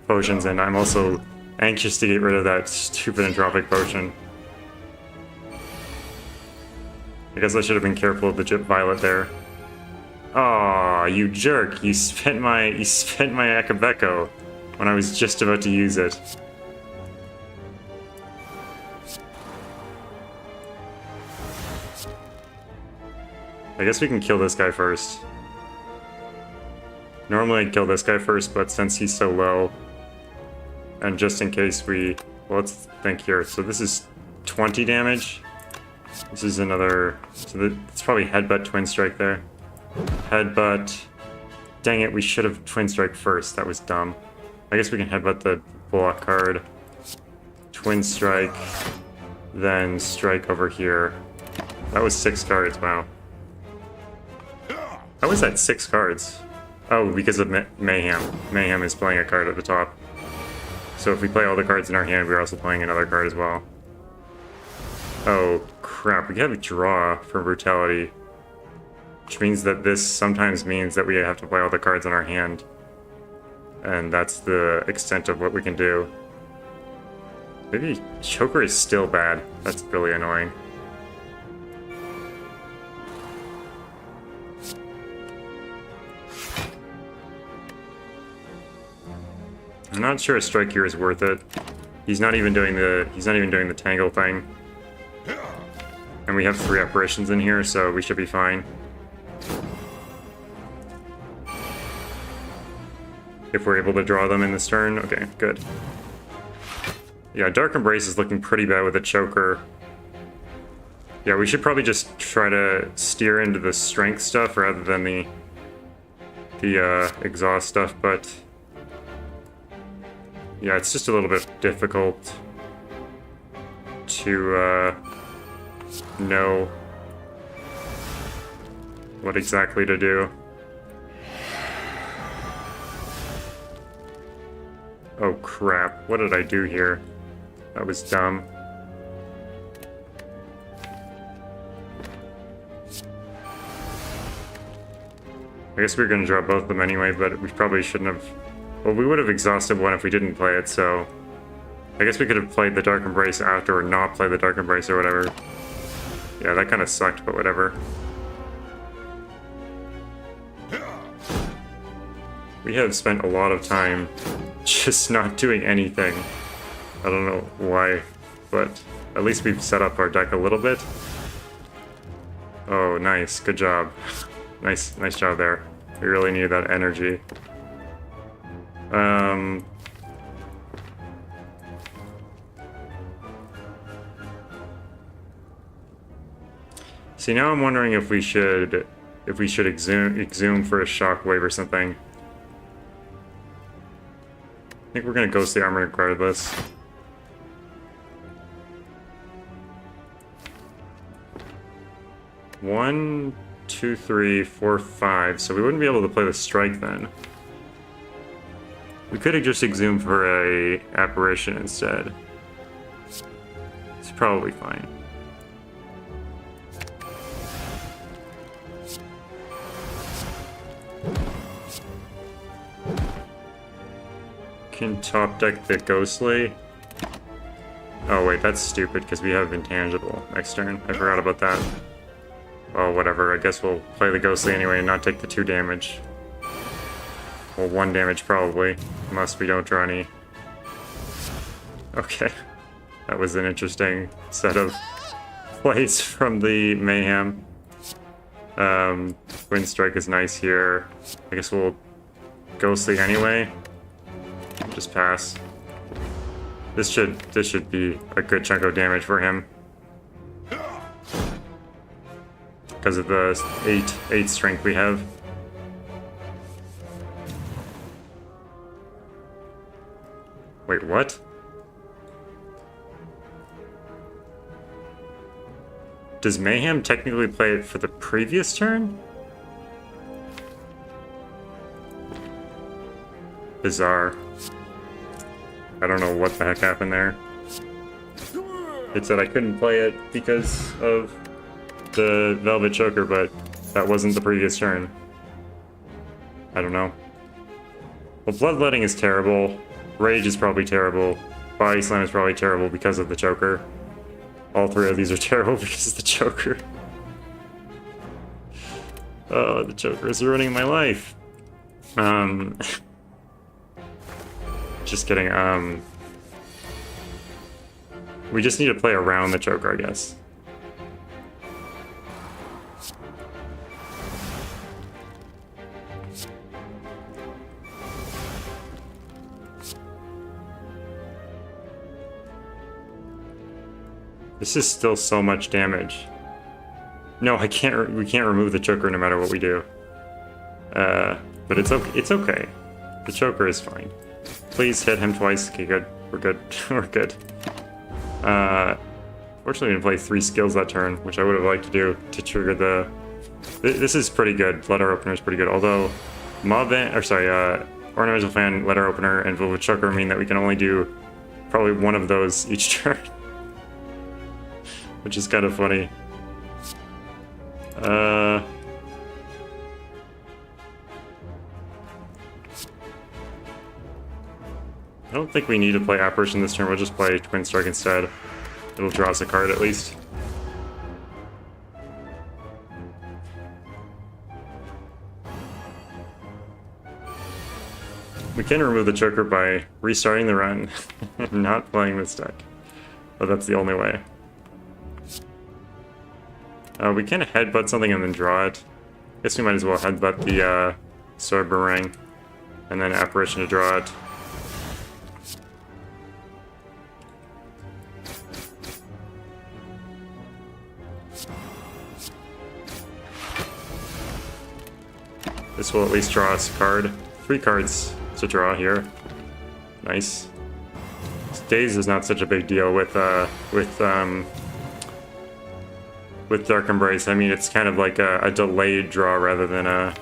S1: potions, and I'm also anxious to get rid of that stupid Entropic Potion. I guess I should have been careful of the Gyp Violet there. Aw, you jerk! You spent my Akabeko when I was just about to use it. I guess we can kill this guy first. Normally I'd kill this guy first, but since he's so low, and just in case we... Well, let's think here. So this is 20 damage. This is another... So it's probably Headbutt, Twin Strike there. Headbutt. Dang it, we should have Twin Strike first. That was dumb. I guess we can Headbutt the Bullock card. Twin Strike. Then Strike over here. That was 6 cards, wow. How was that 6 cards? Oh, because of Mayhem. Mayhem is playing a card at the top. So if we play all the cards in our hand, we're also playing another card as well. Oh, crap. We have a draw for Brutality. Which means that this sometimes means that we have to play all the cards in our hand. And that's the extent of what we can do. Maybe Choker is still bad. That's really annoying. I'm not sure a strike here is worth it. He's not even doing the tangle thing. And we have 3 apparitions in here, so we should be fine. If we're able to draw them in this turn, okay, good. Yeah, Dark Embrace is looking pretty bad with a choker. Yeah, we should probably just try to steer into the strength stuff rather than the exhaust stuff, but yeah, it's just a little bit difficult to know what exactly to do. Oh crap, what did I do here? That was dumb. I guess we were going to draw both of them anyway, but we probably shouldn't have... Well, we would have exhausted one if we didn't play it, so... I guess we could have played the Dark Embrace after, or not play the Dark Embrace or whatever. Yeah, that kind of sucked, but whatever. We have spent a lot of time just not doing anything. I don't know why, but at least we've set up our deck a little bit. Oh, nice. Good job. Nice job there. We really need that energy. See, now I'm wondering if we should exhume for a shockwave or something. I think we're gonna Ghost the Armor regardless. One, 2, 3, 4, 5. So we wouldn't be able to play the strike then. We could have just exhumed for a apparition instead. It's probably fine. Can top deck the Ghostly. Oh wait, that's stupid because we have Intangible next turn. I forgot about that. Oh, whatever. I guess we'll play the Ghostly anyway and not take the 2 damage. Well, 1 damage probably, unless we don't draw any. Okay. That was an interesting set of plays from the Mayhem. Twin Strike is nice here. I guess we'll Ghostly anyway. Just pass. This should be a good chunk of damage for him. Because of the 8 strength we have. Wait, what? Does Mayhem technically play it for the previous turn? Bizarre. I don't know what the heck happened there. It said I couldn't play it because of the Velvet Choker, but that wasn't the previous turn. I don't know. Well, Bloodletting is terrible. Rage is probably terrible. Body Slam is probably terrible because of the Choker. All 3 of these are terrible because of the Choker. Oh, the Choker is ruining my life. Just kidding. We just need to play around the Choker, I guess. This is still so much damage. No, I can't. We can't remove the Choker no matter what we do. But it's okay. It's okay. The Choker is fine. Please hit him twice. Okay, good. We're good. We're good. Fortunately, we didn't play 3 skills that turn, which I would have liked to do to trigger the. This is pretty good. Letter Opener is pretty good. Although, Ornamental Fan, Letter Opener, and Velvet Choker mean that we can only do probably one of those each turn. Which is kind of funny. I don't think we need to play Apparition this turn. We'll just play Twin Strike instead. It'll draw us a card at least. We can remove the choker by restarting the run and not playing this deck. But that's the only way. We can headbutt something and then draw it. Guess we might as well headbutt the Sword Boomerang and then Apparition to draw it. This will at least draw us a card. 3 cards to draw here. Nice. Daze is not such a big deal with Dark Embrace. I mean, it's kind of like a delayed draw rather than a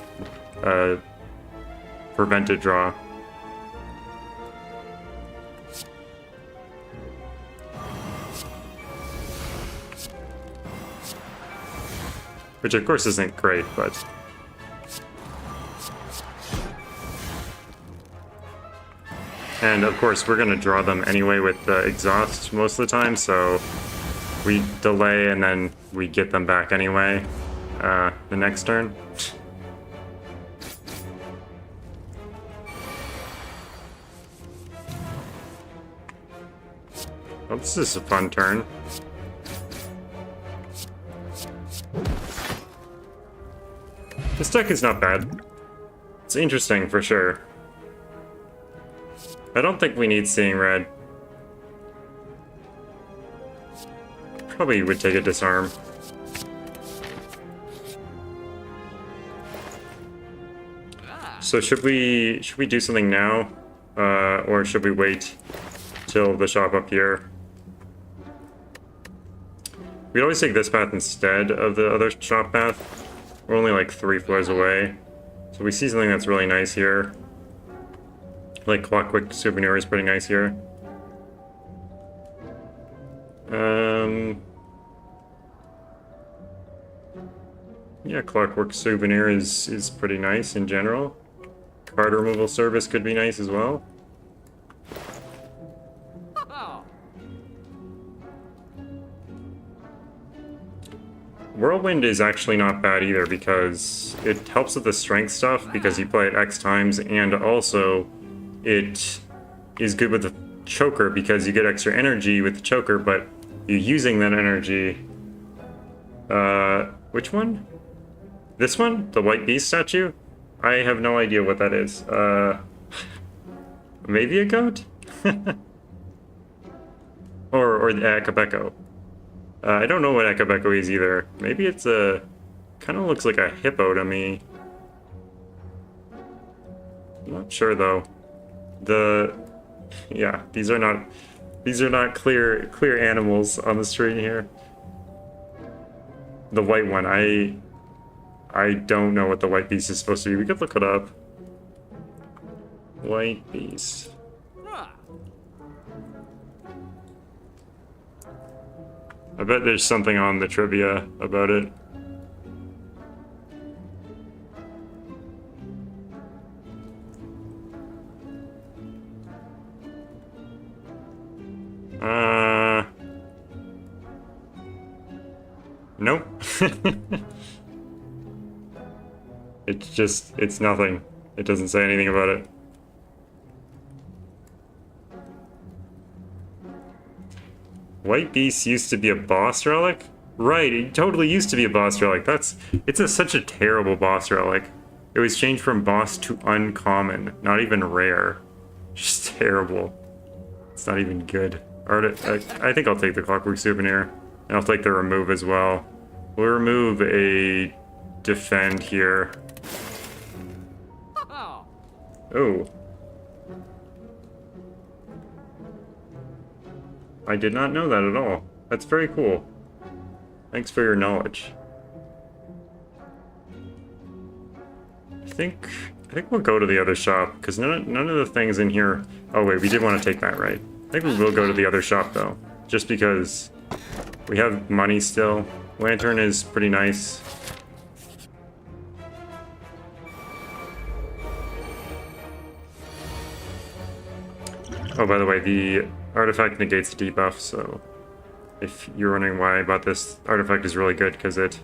S1: prevented draw. Which of course isn't great, but... And of course we're going to draw them anyway with the exhaust most of the time, so we delay and then we get them back anyway the next turn. Oh, this is a fun turn. This deck is not bad. It's interesting for sure. I don't think we need Seeing Red. Probably would take a Disarm. So should we do something now? Or should we wait till the shop up here? We'd always take this path instead of the other shop path. We're only like 3 floors away. So we see something that's really nice here. Like Clockwork Souvenir is pretty nice here. Yeah, Clockwork Souvenir is pretty nice in general. Card removal service could be nice as well. Whirlwind is actually not bad either because it helps with the strength stuff because you play it X times, and also it is good with the choker because you get extra energy with the choker, but you're using that energy. Which one? This one? The White Beast statue? I have no idea what that is. Maybe a goat? or the Akabeko. I don't know what Akabeko is either. Maybe it's a... kind of looks like a hippo to me. I'm not sure though. Yeah, these are not clear animals on the screen here. The white one, I don't know what the white beast is supposed to be. We could look it up. White beast. I bet there's something on the trivia about it. Nope. It's nothing. It doesn't say anything about it. White Beast used to be a boss relic? Right, it totally used to be a boss relic. It's such a terrible boss relic. It was changed from boss to uncommon, not even rare. Just terrible. It's not even good. I think I'll take the Clockwork Souvenir, and I'll take the remove as well. We'll remove a defend here. Oh. I did not know that at all. That's very cool. Thanks for your knowledge. I think we'll go to the other shop, because none of the things in here... Oh wait, we did want to take that, right? I think we will go to the other shop though, just because we have money still. Lantern is pretty nice. Oh, by the way, the artifact negates the debuff, so if you're wondering why I bought this, artifact is really good because it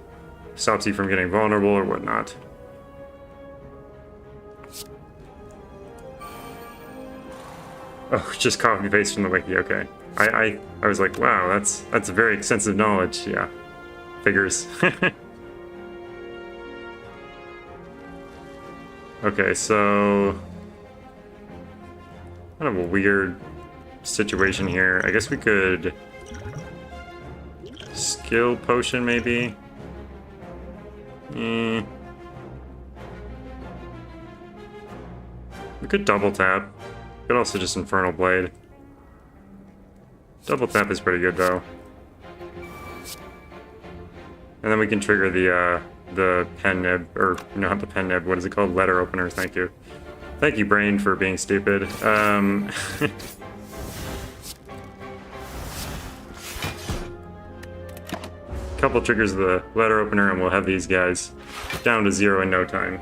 S1: stops you from getting vulnerable or whatnot. Oh, just copy paste from the wiki. Okay. I was like, wow, that's very extensive knowledge. Yeah, figures. Okay, so kind of a weird situation here. I guess we could skill potion maybe. We could double tap. We could also just Infernal Blade. Double tap is pretty good though. And then we can trigger the pen nib, or not the pen nib, what is it called? Letter opener, thank you. Thank you, brain, for being stupid. Couple triggers of the letter opener and we'll have these guys down to 0 in no time.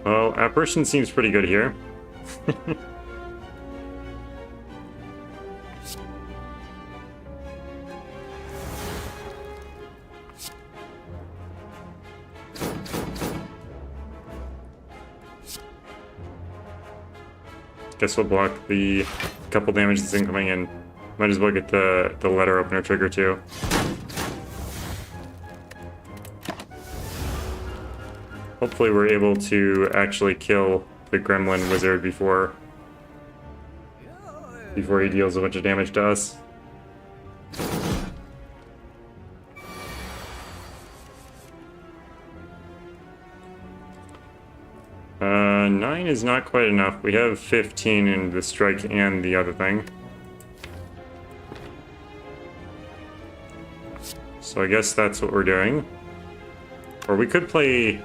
S1: Well, apparition seems pretty good here. Guess we'll block the couple damage that's incoming and might as well get the letter opener trigger too. Hopefully we're able to actually kill the gremlin wizard before he deals a bunch of damage to us. 9 is not quite enough. We have 15 in the strike and the other thing. So I guess that's what we're doing. Or we could play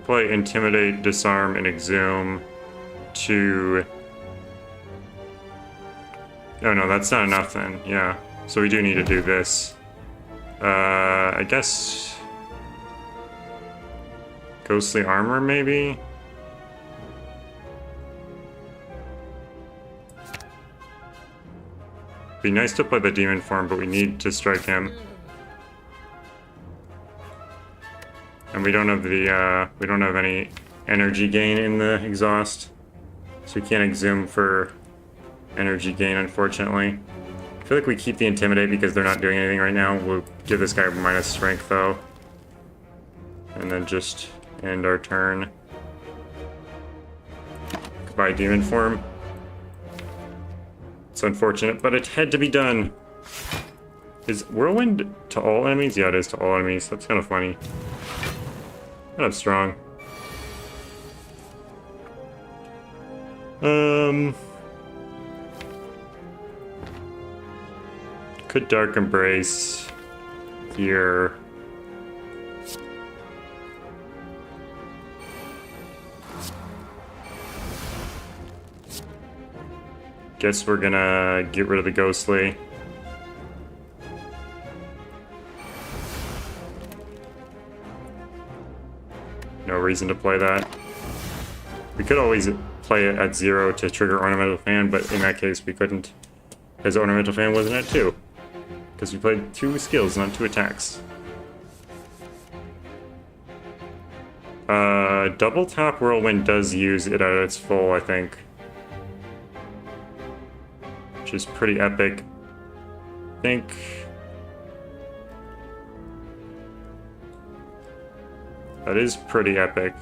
S1: Intimidate, Disarm, and Exhume to... Oh no, that's not enough then, yeah. So we do need to do this. I guess... Ghostly Armor, maybe? Be nice to play the demon form, but we need to strike him. And we don't have the, we don't have any energy gain in the exhaust. So we can't exhume for energy gain, unfortunately. I feel like we keep the Intimidate because they're not doing anything right now. We'll give this guy minus strength, though. And then just end our turn. Goodbye, demon form. It's unfortunate, but it had to be done. Is Whirlwind to all enemies? Yeah, it is to all enemies. That's kind of funny. Kind of strong. Could Dark Embrace here. Guess we're gonna get rid of the Ghostly. No reason to play that. We could always play it at 0 to trigger Ornamental Fan, but in that case we couldn't, because Ornamental Fan wasn't at 2. Because we played 2 skills, not 2 attacks. Double Tap Whirlwind does use it at its full, I think. Which is pretty epic. I think... That is pretty epic.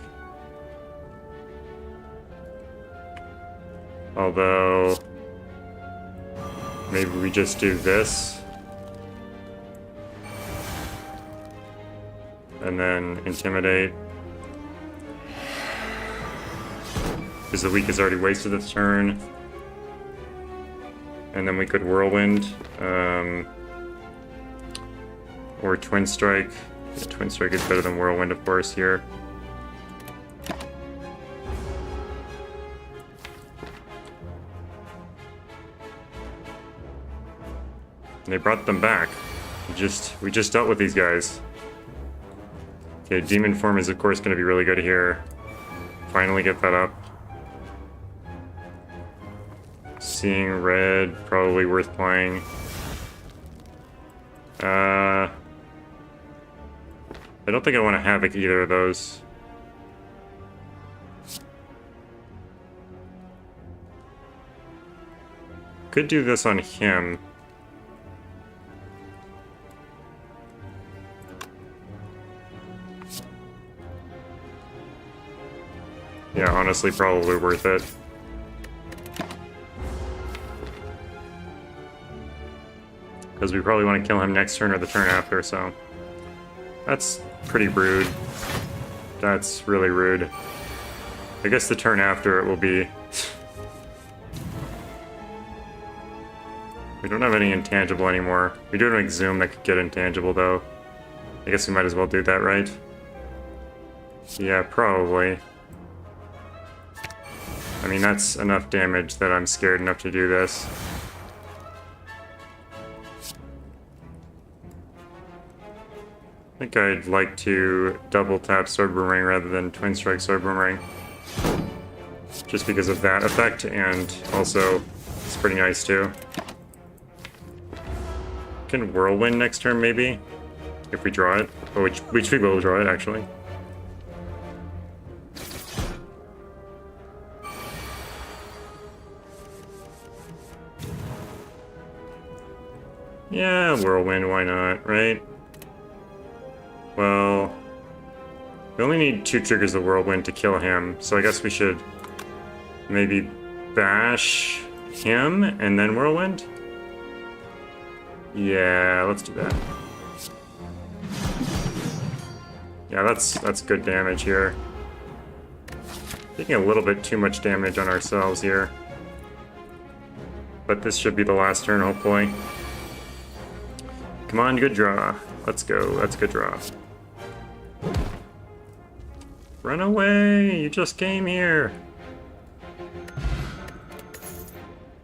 S1: Although... Maybe we just do this. And then Intimidate. Because the weak is already wasted this turn. And then we could Whirlwind. Or Twin Strike. Yeah, Twin Strike is better than Whirlwind, of course, here. And they brought them back. We just dealt with these guys. Okay, demon form is of course going to be really good here. Finally get that up. Seeing red, probably worth playing. I don't think I want to Havoc either of those. Could do this on him. Yeah, honestly, probably worth it. Because we probably want to kill him next turn or the turn after, so... That's pretty rude. That's really rude. I guess the turn after it will be... We don't have any intangible anymore. We do have an Exhume that could get intangible, though. I guess we might as well do that, right? Yeah, probably. I mean, that's enough damage that I'm scared enough to do this. I think I'd like to double tap Sword Boomerang rather than Twin Strike Sword Boomerang. Just because of that effect, and also it's pretty nice too. Can Whirlwind next turn maybe? If we draw it. Oh, which we will draw it actually. Yeah, Whirlwind, why not, right? Well, we only need 2 triggers of Whirlwind to kill him, so I guess we should maybe bash him and then Whirlwind? Yeah, let's do that. Yeah, that's good damage here. Taking a little bit too much damage on ourselves here. But this should be the last turn, hopefully. Come on, good draw. Let's go. That's a good draw. Run away! You just came here!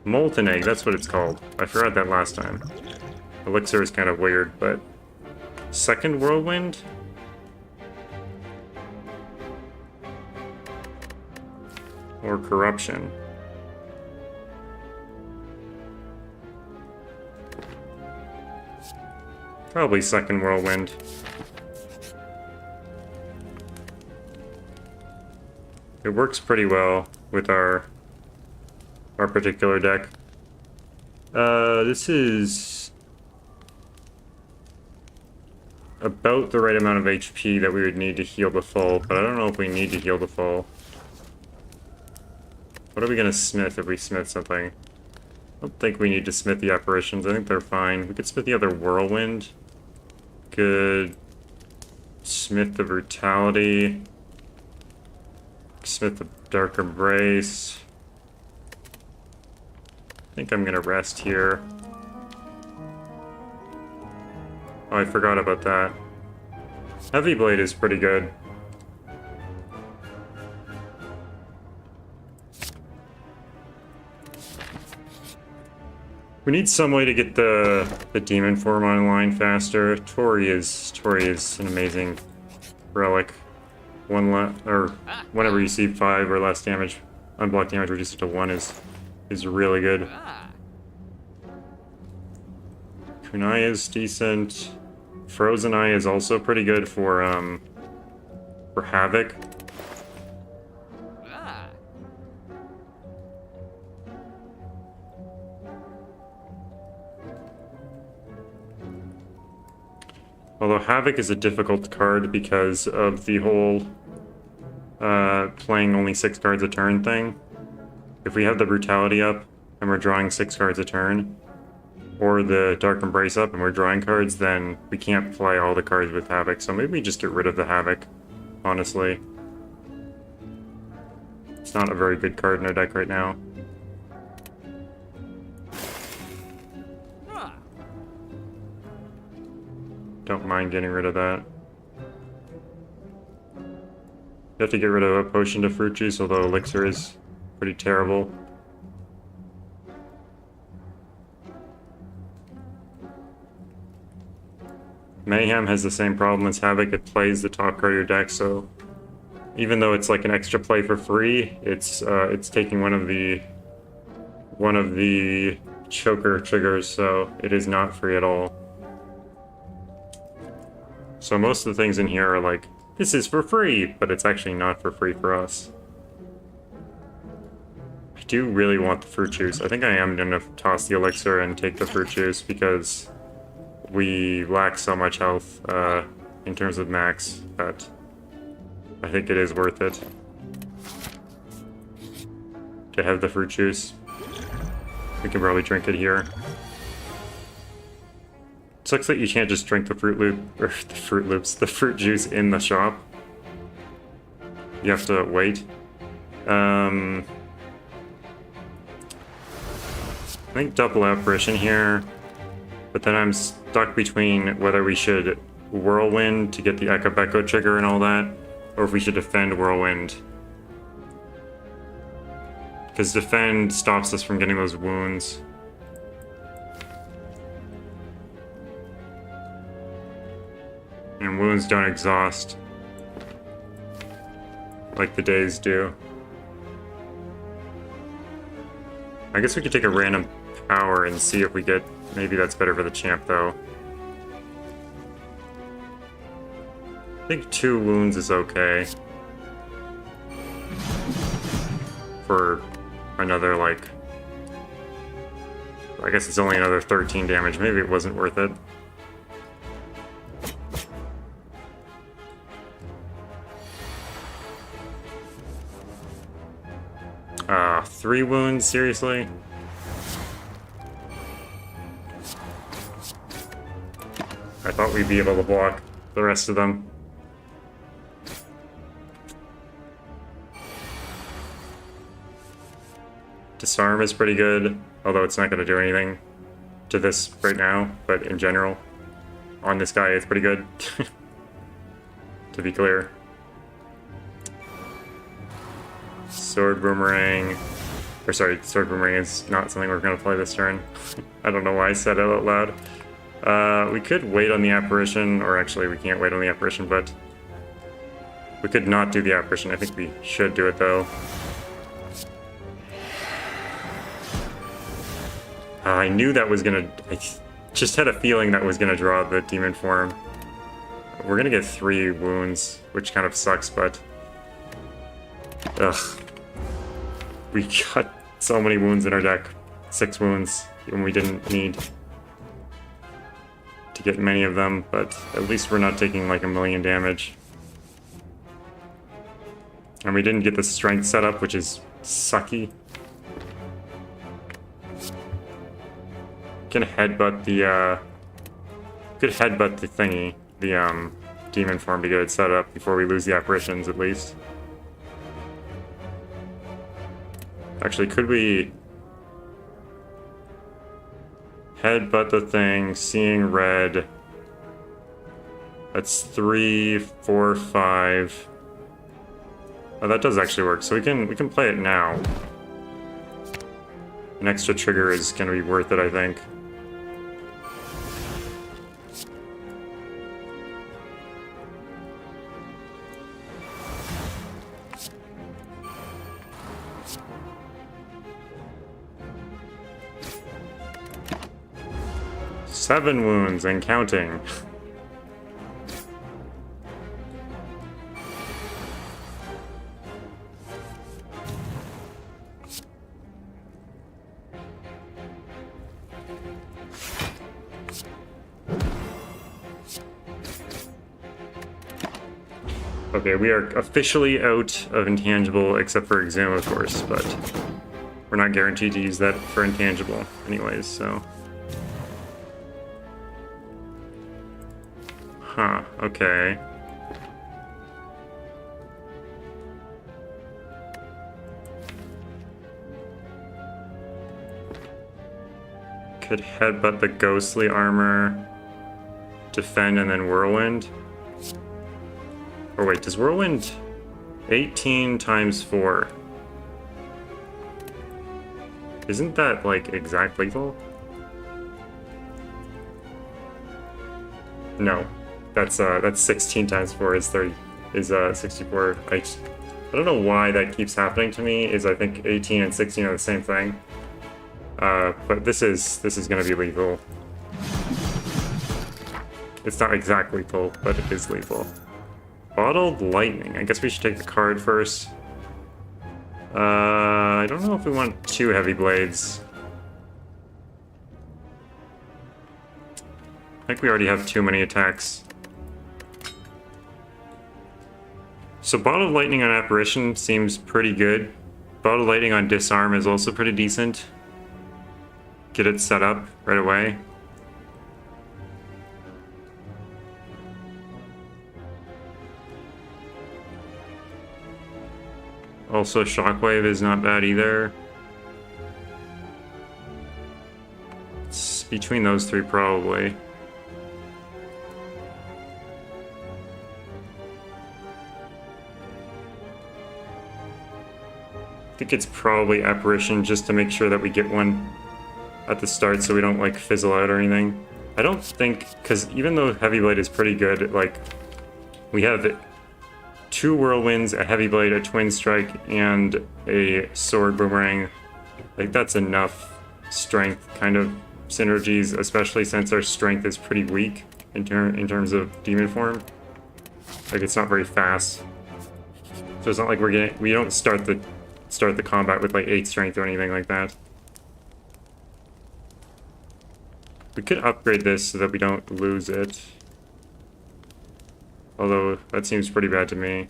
S1: Molten Egg, that's what it's called. I forgot that last time. Elixir is kind of weird, but... Second Whirlwind? Or Corruption? Probably second Whirlwind. It works pretty well with our particular deck. This is about the right amount of HP that we would need to heal the full, but I don't know if we need to heal the full. What are we gonna smith if we smith something? I don't think we need to smith the apparitions. I think they're fine. We could smith the other Whirlwind. Could smith the Brutality. Smith the Dark Embrace. I think I'm gonna rest here. Oh, I forgot about that. Heavy Blade is pretty good. We need some way to get the demon form online faster. Tori is an amazing relic. Whenever you see 5 or less damage, unblocked damage reduced to 1 is really good. Kunai is decent. Frozen Eye is also pretty good for Havoc. Although Havoc is a difficult card because of the whole playing only 6 cards a turn thing. If we have the Brutality up and we're drawing 6 cards a turn, or the Dark Embrace up and we're drawing cards, then we can't play all the cards with Havoc, so maybe we just get rid of the Havoc, honestly. It's not a very good card in our deck right now. Don't mind getting rid of that. You have to get rid of a Potion to Fruit Juice, although Elixir is pretty terrible. Mayhem has the same problem as Havoc. It plays the top card of your deck, so even though it's like an extra play for free, it's taking one of the choker triggers, so it is not free at all. So most of the things in here are like, this is for free, but it's actually not for free for us. I do really want the fruit juice. I think I am going to toss the elixir and take the fruit juice because we lack so much health in terms of max that I think it is worth it to have the fruit juice. We can probably drink it here. Sucks that you can't just drink the the fruit juice in the shop. You have to wait. I think double apparition here, but then I'm stuck between whether we should whirlwind to get the Echo trigger and all that, or if we should defend whirlwind. Because defend stops us from getting those wounds. And wounds don't exhaust like the days do. I guess we could take a random power and see if we get... Maybe that's better for the champ, though. I think 2 wounds is okay. For another, like... I guess it's only another 13 damage. Maybe it wasn't worth it. 3 wounds, seriously? I thought we'd be able to block the rest of them. Disarm is pretty good, although it's not going to do anything to this right now, but in general, on this guy it's pretty good, to be clear. Sword Boomerang, or sorry, Sword Boomerang is not something we're going to play this turn. I don't know why I said it out loud. We could wait on the apparition, or actually we can't wait on the apparition, but we could not do the apparition. I think we should do it though. I knew that was gonna... I just had a feeling that was gonna draw the demon form. We're gonna get 3 wounds, which kind of sucks, but... Ugh. We got so many wounds in our deck. 6 wounds, when we didn't need to get many of them, but at least we're not taking like 1,000,000 damage. And we didn't get the strength setup, which is sucky. Can headbutt the could headbutt the thingy, the demon form to get it set up before we lose the apparitions at least. Actually, could we headbutt the thing, seeing red? That's 3, 4, 5. Oh, that does actually work. So we can play it now. An extra trigger is gonna be worth it, I think. Seven wounds and counting. Okay, we are officially out of intangible, except for exam, of course, but we're not guaranteed to use that for intangible anyways, so... Huh, okay. Could headbutt the ghostly armor, defend, and then whirlwind. Or wait, does whirlwind 18 times 4? Isn't that like exact lethal? No. That's 16 times 4 is 64. I don't know why that keeps happening to me. I think 18 and 16 are the same thing. But this is gonna be lethal. It's not exactly lethal, but it is lethal. Bottled Lightning. I guess we should take the card first. I don't know if we want 2 heavy blades. I think we already have too many attacks. So Bottled Lightning on Apparition seems pretty good. Bottled Lightning on Disarm is also pretty decent. Get it set up right away. Also, Shockwave is not bad either. It's between those 3 probably. I think it's probably Apparition just to make sure that we get one at the start so we don't like fizzle out or anything. I don't think, because even though Heavy Blade is pretty good, like we have 2 Whirlwinds, a Heavy Blade, a Twin Strike, and a Sword Boomerang. Like that's enough strength kind of synergies, especially since our strength is pretty weak in terms of demon form. Like it's not very fast. So it's not like we don't start the combat with like 8 strength or anything like that. We could upgrade this so that we don't lose it. Although, that seems pretty bad to me.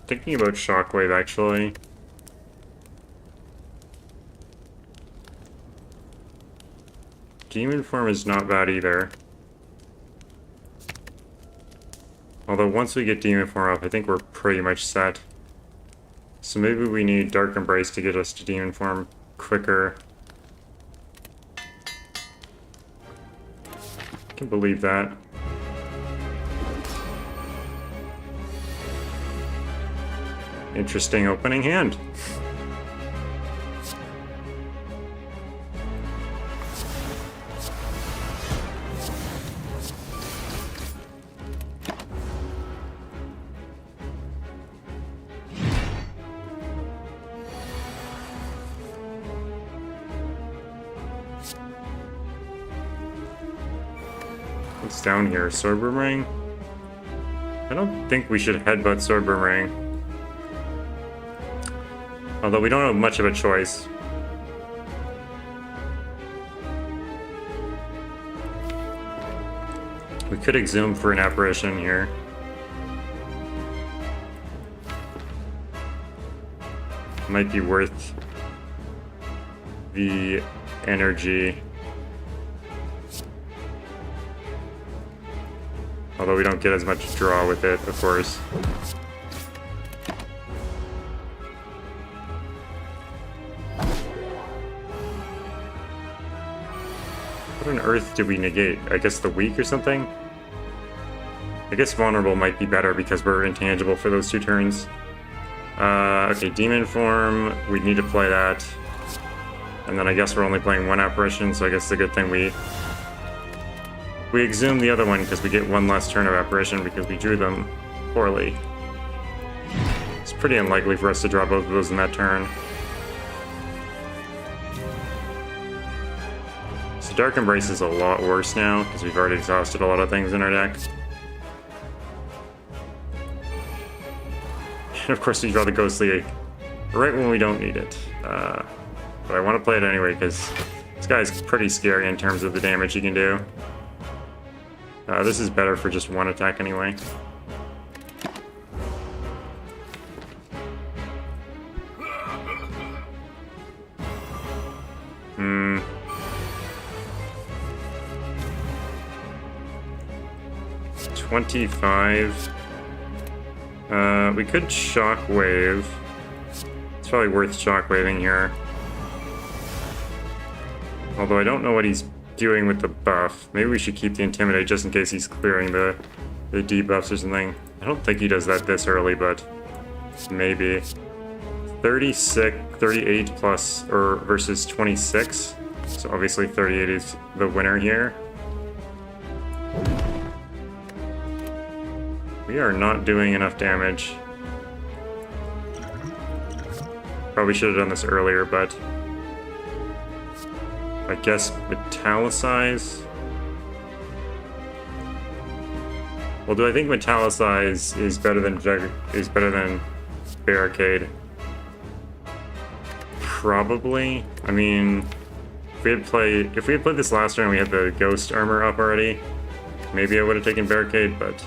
S1: Thinking about Shockwave, actually. Demon form is not bad either. Although once we get demon form up, I think we're pretty much set. So maybe we need Dark Embrace to get us to demon form quicker. I can believe that. Interesting opening hand. What's down here? Sword Boomerang? I don't think we should headbutt Sword Boomerang. Although we don't have much of a choice. We could exhume for an apparition here. Might be worth the energy. Although we don't get as much draw with it, of course. What on earth did we negate? I guess the weak or something? I guess vulnerable might be better because we're intangible for those 2 turns. Okay, demon form, we need to play that. And then I guess we're only playing 1 apparition, so I guess it's a good thing we exhume the other one because we get 1 less turn of apparition because we drew them poorly. It's pretty unlikely for us to draw both of those in that turn. So Dark Embrace is a lot worse now because we've already exhausted a lot of things in our deck. And of course we draw the Ghostly right when we don't need it. But I want to play it anyway because this guy's pretty scary in terms of the damage he can do. This is better for just 1 attack anyway. Hmm. 25. We could Shockwave. It's probably worth Shockwaving here. Although I don't know what he's doing with the buff? Maybe we should keep the Intimidate just in case he's clearing the debuffs or something. I don't think he does that this early, but maybe. 38 plus, or versus 26. So obviously 38 is the winner here. We are not doing enough damage. Probably should have done this earlier, but I guess Metallicize. Well, do I think Metallicize is better than Barricade? Probably. I mean, if we had played this last turn and we had the Ghost Armor up already, maybe I would have taken Barricade, but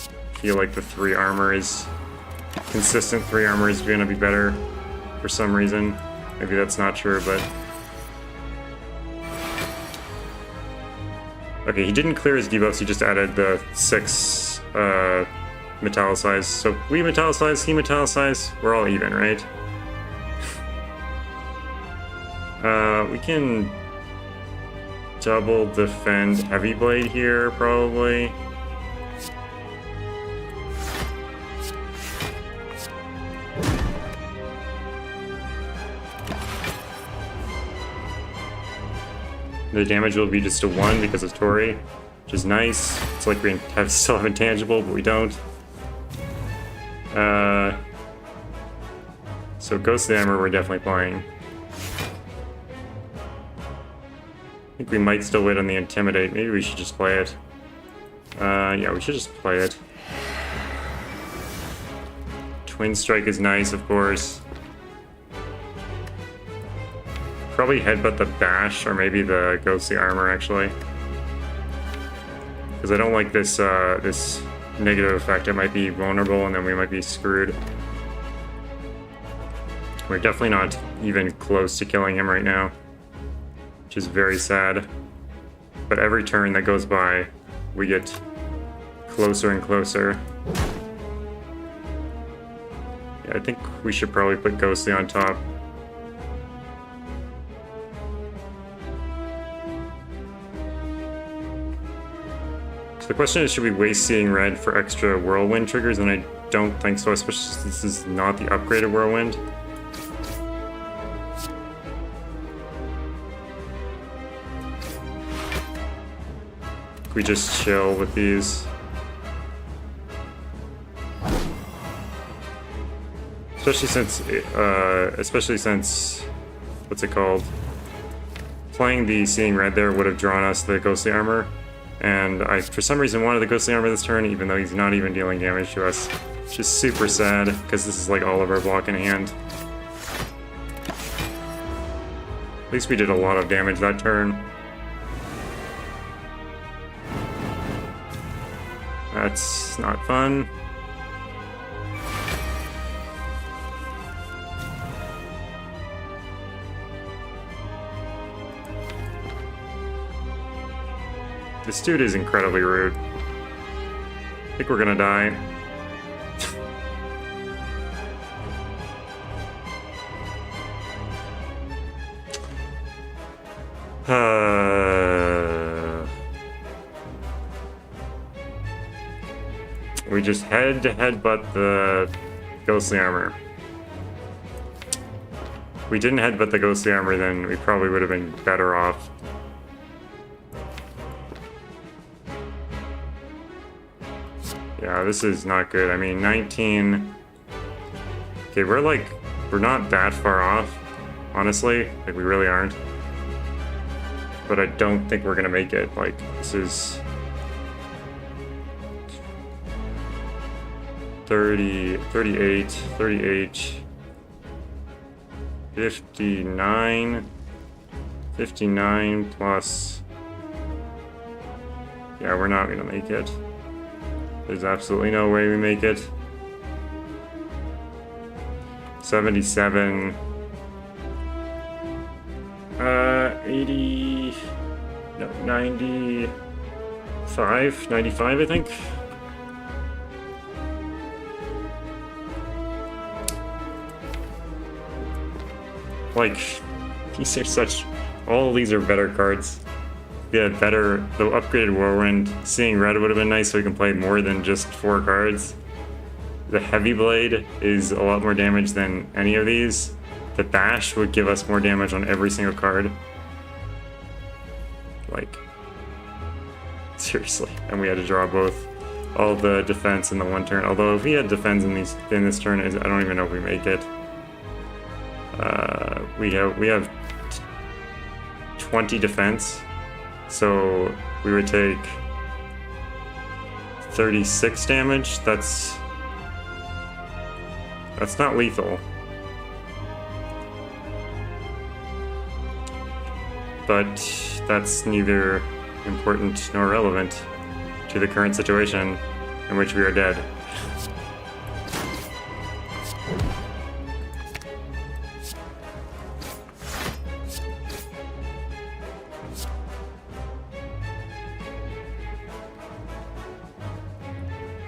S1: I feel like the 3 armor is consistent. 3 armor is going to be better for some reason. Maybe that's not true, but okay, he didn't clear his debuffs, he just added the 6 Metallicize. So we Metallicize, he Metallicize, we're all even, right? We can double defend Heavy Blade here, probably. The damage will be just a 1 because of Tori, which is nice. It's like we still have Intangible, but we don't. So Ghost Hammer we're definitely playing. I think we might still wait on the Intimidate. Maybe we should just play it. Yeah, we should just play it. Twin Strike is nice, of course. Probably headbutt the Bash, or maybe the Ghostly Armor, actually. Because I don't like this this negative effect. It might be vulnerable, and then we might be screwed. We're definitely not even close to killing him right now, which is very sad. But every turn that goes by, we get closer and closer. Yeah, I think we should probably put Ghostly on top. So the question is, should we waste Seeing Red for extra Whirlwind triggers? And I don't think so, especially since this is not the upgraded Whirlwind. We just chill with these. Especially since, what's it called? Playing the Seeing Red there would have drawn us the Ghostly Armor. And I, for some reason, wanted the Ghostly Armor this turn, even though he's not even dealing damage to us. Which is super sad, because this is like all of our block in hand. At least we did a lot of damage that turn. That's not fun. This dude is incredibly rude. I think we're gonna die. We just had to headbutt the Ghostly Armor. If we didn't headbutt the Ghostly Armor, then we probably would have been better off. Yeah, this is not good. I mean, 19... Okay, we're not that far off, honestly. Like, we really aren't. But I don't think we're gonna make it. Like, this is... 30, 38, 38, 59, 59 plus... Yeah, we're not gonna make it. There's absolutely no way we make it. 77. 80... No, 95? 95, I think? Like, these are such... All of these are better cards. we had the upgraded Whirlwind. Seeing red would have been nice so we can play more than just 4 cards. The Heavy Blade is a lot more damage than any of these. The Bash would give us more damage on every single card. Like, seriously. And we had to draw both all the defense in the one turn. Although if we had defense in this turn, I don't even know if we make it. We have 20 defense, so we would take 36 damage. That's not lethal, but that's neither important nor relevant to the current situation in which we are dead.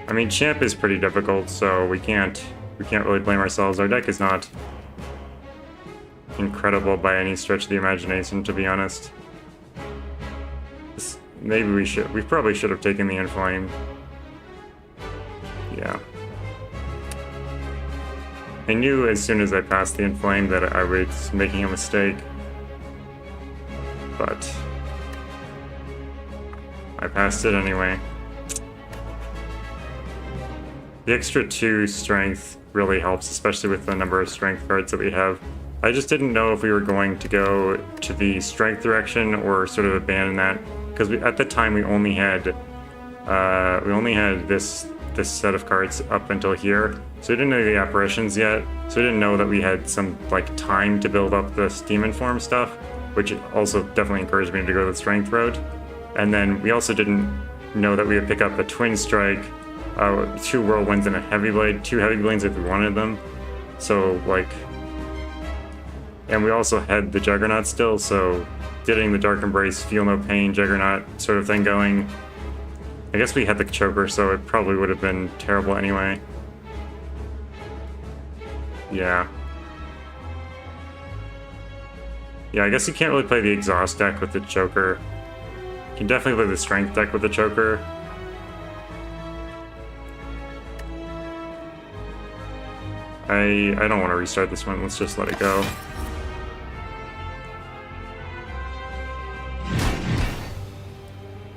S1: I mean, Champ is pretty difficult, so we can't really blame ourselves. Our deck is not incredible by any stretch of the imagination, to be honest. Maybe we probably should have taken the Inflame. Yeah. I knew as soon as I passed the Inflame that I was making a mistake. But I passed it anyway. The extra 2 strength really helps, especially with the number of strength cards that we have. I just didn't know if we were going to go to the strength direction or sort of abandon that, because at the time we only had this set of cards up until here, so we didn't know the apparitions yet. So we didn't know that we had some like time to build up the Demon Form stuff, which also definitely encouraged me to go the strength route. And then we also didn't know that we would pick up a Twin Strike, 2 Whirlwinds and a Heavy Blade, 2 Heavy Blades if we wanted them. So like, and we also had the Juggernaut still, so getting the Dark Embrace, Feel No Pain, Juggernaut sort of thing going. I guess we had the Choker, so it probably would have been terrible anyway. Yeah. Yeah, I guess you can't really play the Exhaust deck with the Choker. You can definitely play the Strength deck with the Choker. I don't want to restart this one, let's just let it go.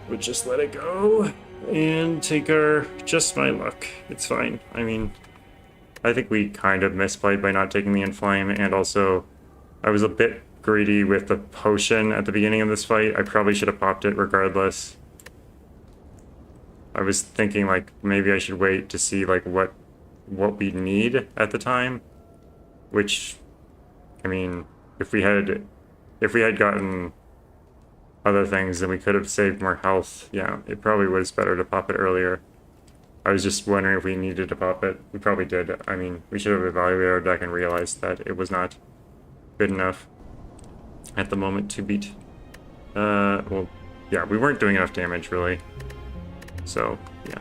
S1: We'll just let it go and take our just my luck. It's fine. I mean, I think we kind of misplayed by not taking the Inflame, and also I was a bit greedy with the potion at the beginning of this fight. I probably should have popped it regardless. I was thinking like maybe I should wait to see like what we need at the time, which, I mean, if we had gotten other things, then we could have saved more health. Yeah, it probably was better to pop it earlier. I was just wondering if we needed to pop it. We probably did. I mean, we should have evaluated our deck and realized that it was not good enough at the moment to beat. Well, yeah, we weren't doing enough damage, really. So, yeah.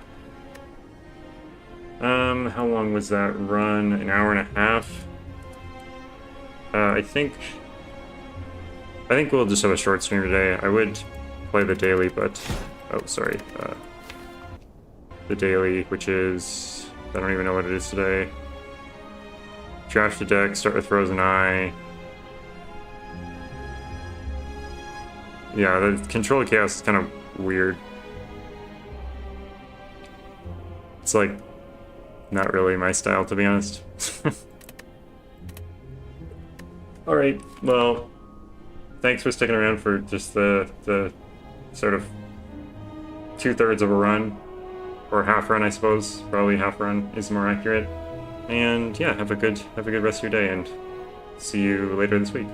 S1: How long was that run? An hour and a half? I think we'll just have a short stream today. I would play the daily, but... Oh, sorry. The daily, which is... I don't even know what it is today. Draft the deck, start with Frozen Eye. Yeah, the Control of Chaos is kind of weird. It's like... not really my style, to be honest. Alright, well... Thanks for sticking around for just the sort of 2/3 of a run, or half run, I suppose. Probably half run is more accurate. And yeah, have a good rest of your day, and see you later this week.